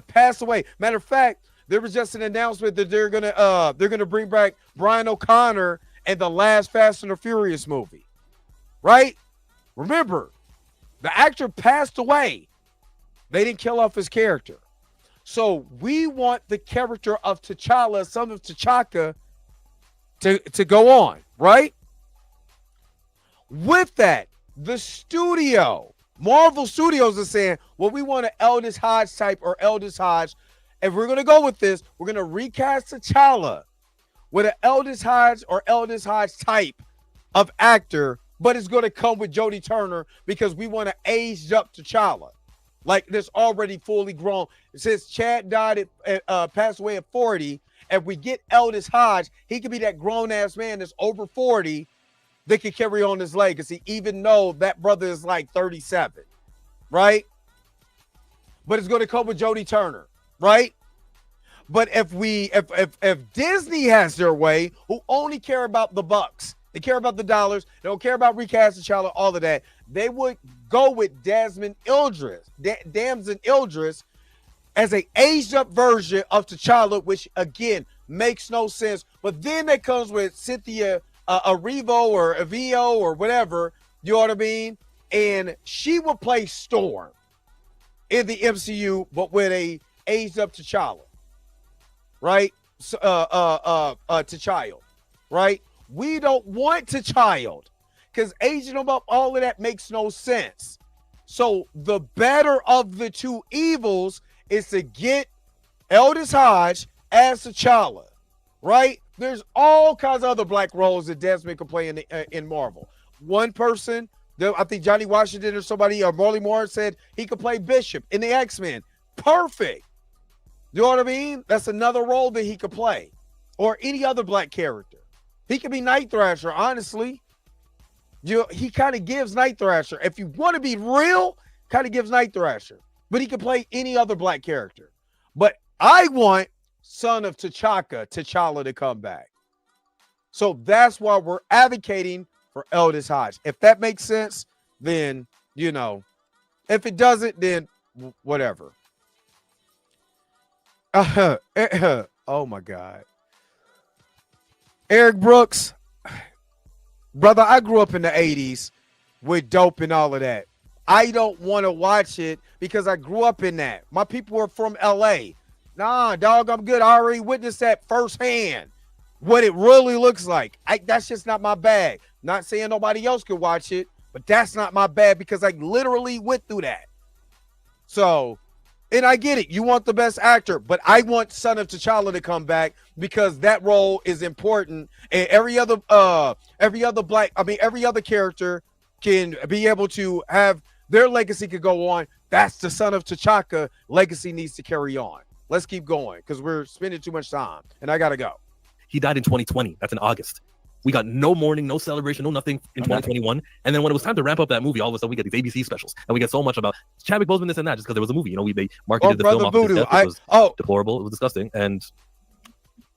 passed away. Matter of fact, there was just an announcement that they're gonna bring back Brian O'Connor in the last Fast and the Furious movie, right? Remember, the actor passed away. They didn't kill off his character, so we want the character of T'Challa, son of T'Chaka, to go on, right? With that, the studio. Marvel Studios is saying, well, we want an Aldis Hodge type or Aldis Hodge. If we're going to go with this, we're going to recast T'Challa with an Aldis Hodge or Aldis Hodge type of actor, but it's going to come with Jodie Turner because we want to age up T'Challa. Like this already fully grown. Since Chad died passed away at 40, if we get Aldis Hodge, he could be that grown-ass man that's over 40 that can carry on his legacy, even though that brother is like 37, right? But it's going to come with Jodie Turner, right? But if Disney has their way, who only care about the bucks, they care about the dollars, they don't care about recasting T'Challa, all of that, they would go with Damson Idris as a aged up version of T'Challa, which again makes no sense. But then that comes with Cynthia Erivo or Avio or whatever, you know what I mean? And she will play Storm in the MCU, but with a aged up T'Challa, right? T'Challa, right? We don't want T'Challa because aging them up, all of that makes no sense. So the better of the two evils is to get Aldis Hodge as T'Challa, right? There's all kinds of other black roles that Desmond could play in Marvel. One person, I think Johnny Washington or somebody, or Marley Morris said he could play Bishop in the X-Men. Perfect. You know what I mean? That's another role that he could play. Or any other black character. He could be Night Thrasher, honestly. He kind of gives Night Thrasher. If you want to be real, kind of gives Night Thrasher. But he could play any other black character. But I want son of T'Challa to come back. So that's why we're advocating for Aldis Hodge. If that makes sense, then, you know. If it doesn't, then whatever. Oh my God. Eric Brooks, brother, I grew up in the 80s with dope and all of that. I don't want to watch it because I grew up in that. My people are from LA. Nah, dog, I'm good. I already witnessed that firsthand. What it really looks like. That's just not my bag. Not saying nobody else could watch it, but that's not my bag because I literally went through that. So, and I get it. You want the best actor, but I want Son of T'Challa to come back because that role is important. And every other character can be able to have their legacy could go on. That's the Son of T'Chaka legacy needs to carry on. Let's keep going because we're spending too much time, and I gotta go. He died in 2020. That's in August. We got no mourning, no celebration, no nothing in 2021. And then when it was time to ramp up that movie, all of a sudden we get these ABC specials, and we get so much about Chadwick Boseman this and that just because there was a movie. You know, they marketed the film off of his death. It was deplorable. It was disgusting.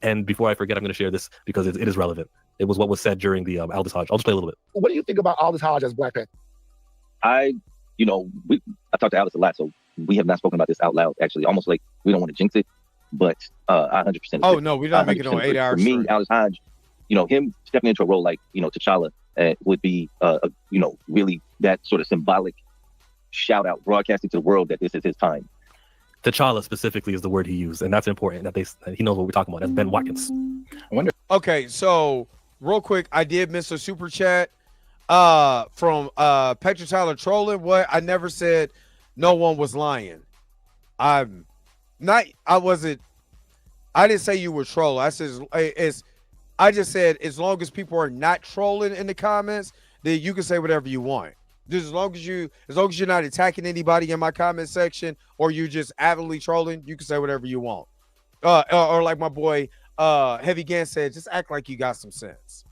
And before I forget, I'm going to share this because it is relevant. It was what was said during the Aldis Hodge. I'll just play a little bit. What do you think about Aldis Hodge as Black Panther? I talked to Aldis a lot, so we have not spoken about this out loud. Actually, almost like we don't want to jinx it, but I 100%. Oh no, we're not making no 8 hours. For me, Aldis Hodge, him stepping into a role like T'Challa would be really that sort of symbolic shout out, broadcasting to the world that this is his time. T'Challa specifically is the word he used, and that's important that he knows what we're talking about. That's Ben Watkins. I wonder. Okay, so real quick, I did miss a super chat from Patrick Tyler trolling. What? I never said no one was lying. I didn't say you were trolling. I just said as long as people are not trolling in the comments, then you can say whatever you want. Just as long as you're not attacking anybody in my comment section or you just avidly trolling, you can say whatever you want. Or like my boy Heavy Gan said, just act like you got some sense.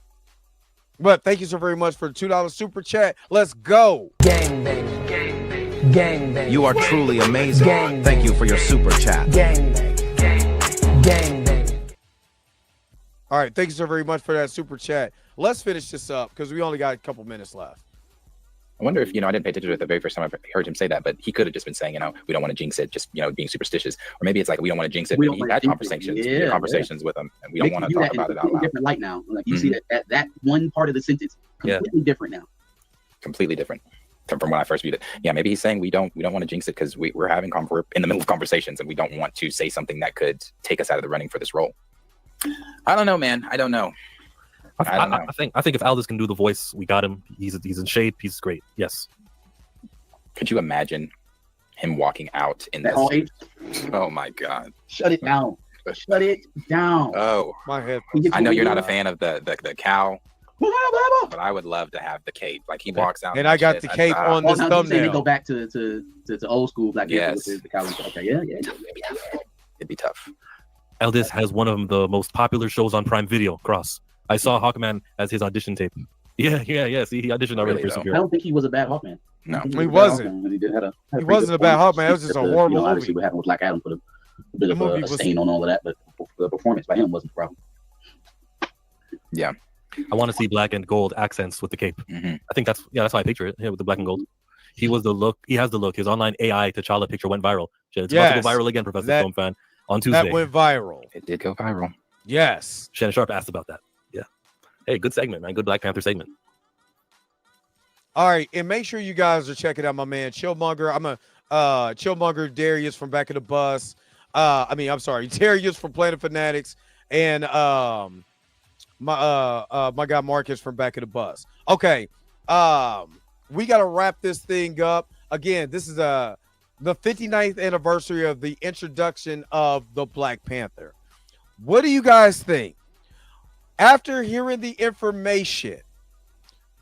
But thank you so very much for the $2 super chat. Let's go. Gang bang. Gang bang. Gang bang. You are truly amazing. Gang Thank you for your super chat. Gang bang. Gang bang. All right, thank you so very much for that super chat. Let's finish this up because we only got a couple minutes left. I wonder if, I didn't pay attention to it the very first time I heard him say that, but he could have just been saying, we don't want to jinx it, just, being superstitious. Or maybe it's like, we don't want to jinx it. We've had conversations with him, and we don't want to talk about it out loud. Different light now. Like you see that one part of the sentence completely different now. Completely different from when I first viewed it. Yeah, maybe he's saying we don't want to jinx it because we're in the middle of conversations and we don't want to say something that could take us out of the running for this role. I don't know, man. I don't know. I think if Aldis can do the voice, we got him. He's in shape. He's great. Yes. Could you imagine him walking out in this? Oh my God! Shut it down. Shut it down. Oh, my head. I know you're not a fan of the cow, but I would love to have the cape. Like he walks out, and I got the cape on this thumbnail. They go back to old school Black Panther. Yes. The cow. Okay, yeah. It'd be tough. Aldis has one of the most popular shows on Prime Video. Cross. I saw Hawkman as his audition tape. Yeah. See, he auditioned already for Superhero. I don't think he was a bad Hawkman. No, he wasn't. He wasn't a bad Hawkman. It was just a horrible movie. Obviously, what happened with Black Adam put a bit of a stain on all of that, but the performance by him wasn't the problem. Yeah, I want to see black and gold accents with the cape. Mm-hmm. I think that's how I picture it. Yeah, with the black and gold. He was the look. He has the look. His online AI T'Challa picture went viral. It's about to go viral again, Professor Film Fan, on Tuesday. That went viral. It did go viral. Yes. Shannon Sharp asked about that. Hey, good segment, man. Good Black Panther segment. All right, and make sure you guys are checking out my man Chillmonger. I'm a Chillmonger Darius from Back of the Bus. Darius from Planet Fanatics, and my guy Marcus from Back of the Bus. Okay, we got to wrap this thing up. Again, this is the 59th anniversary of the introduction of the Black Panther. What do you guys think? After hearing the information,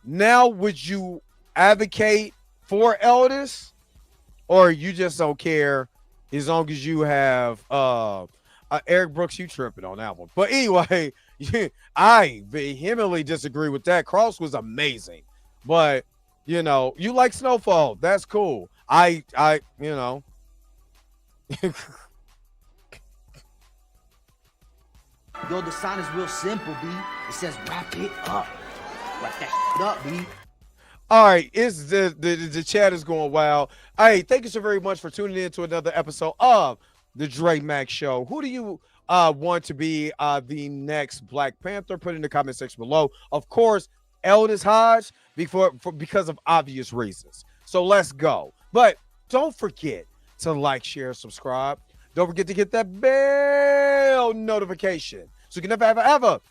now would you advocate for Aldis, or you just don't care as long as you have Eric Brooks? You tripping on that one, but anyway, I vehemently disagree with that. Cross was amazing, but you like Snowfall. That's cool. Yo, the sign is real simple, B. It says wrap it up. Wrap that shit up, B. All right, it's the chat is going wild. Hey, thank you so very much for tuning in to another episode of the Dre Max Show. Who do you want to be the next Black Panther, put in the comment section below. Of course, Aldis Hodge because of obvious reasons. So let's go. But don't forget to like, share, subscribe. Don't forget to hit that bell notification so you can never, ever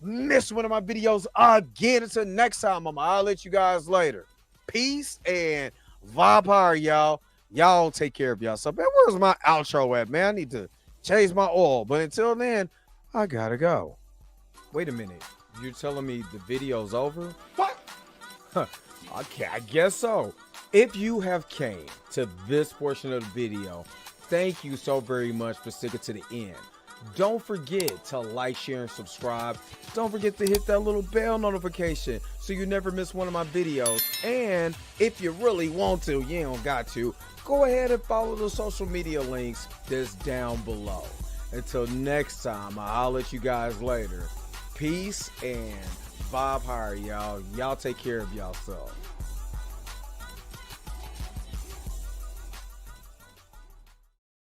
miss one of my videos again. Until next time, I'll let you guys later. Peace and vibe power, y'all. Y'all take care of yourself. Man, where's my outro at, man? I need to change my oil. But until then, I gotta go. Wait a minute. You're telling me the video's over? What? Okay, I guess so. If you have came to this portion of the video, thank you so very much for sticking to the end. Don't forget to like, share, and subscribe. Don't forget to hit that little bell notification so you never miss one of my videos. And if you really want to, you don't got to, go ahead and follow the social media links that's down below. Until next time, I'll let you guys later. Peace and vibe higher, y'all. Y'all take care of yourself.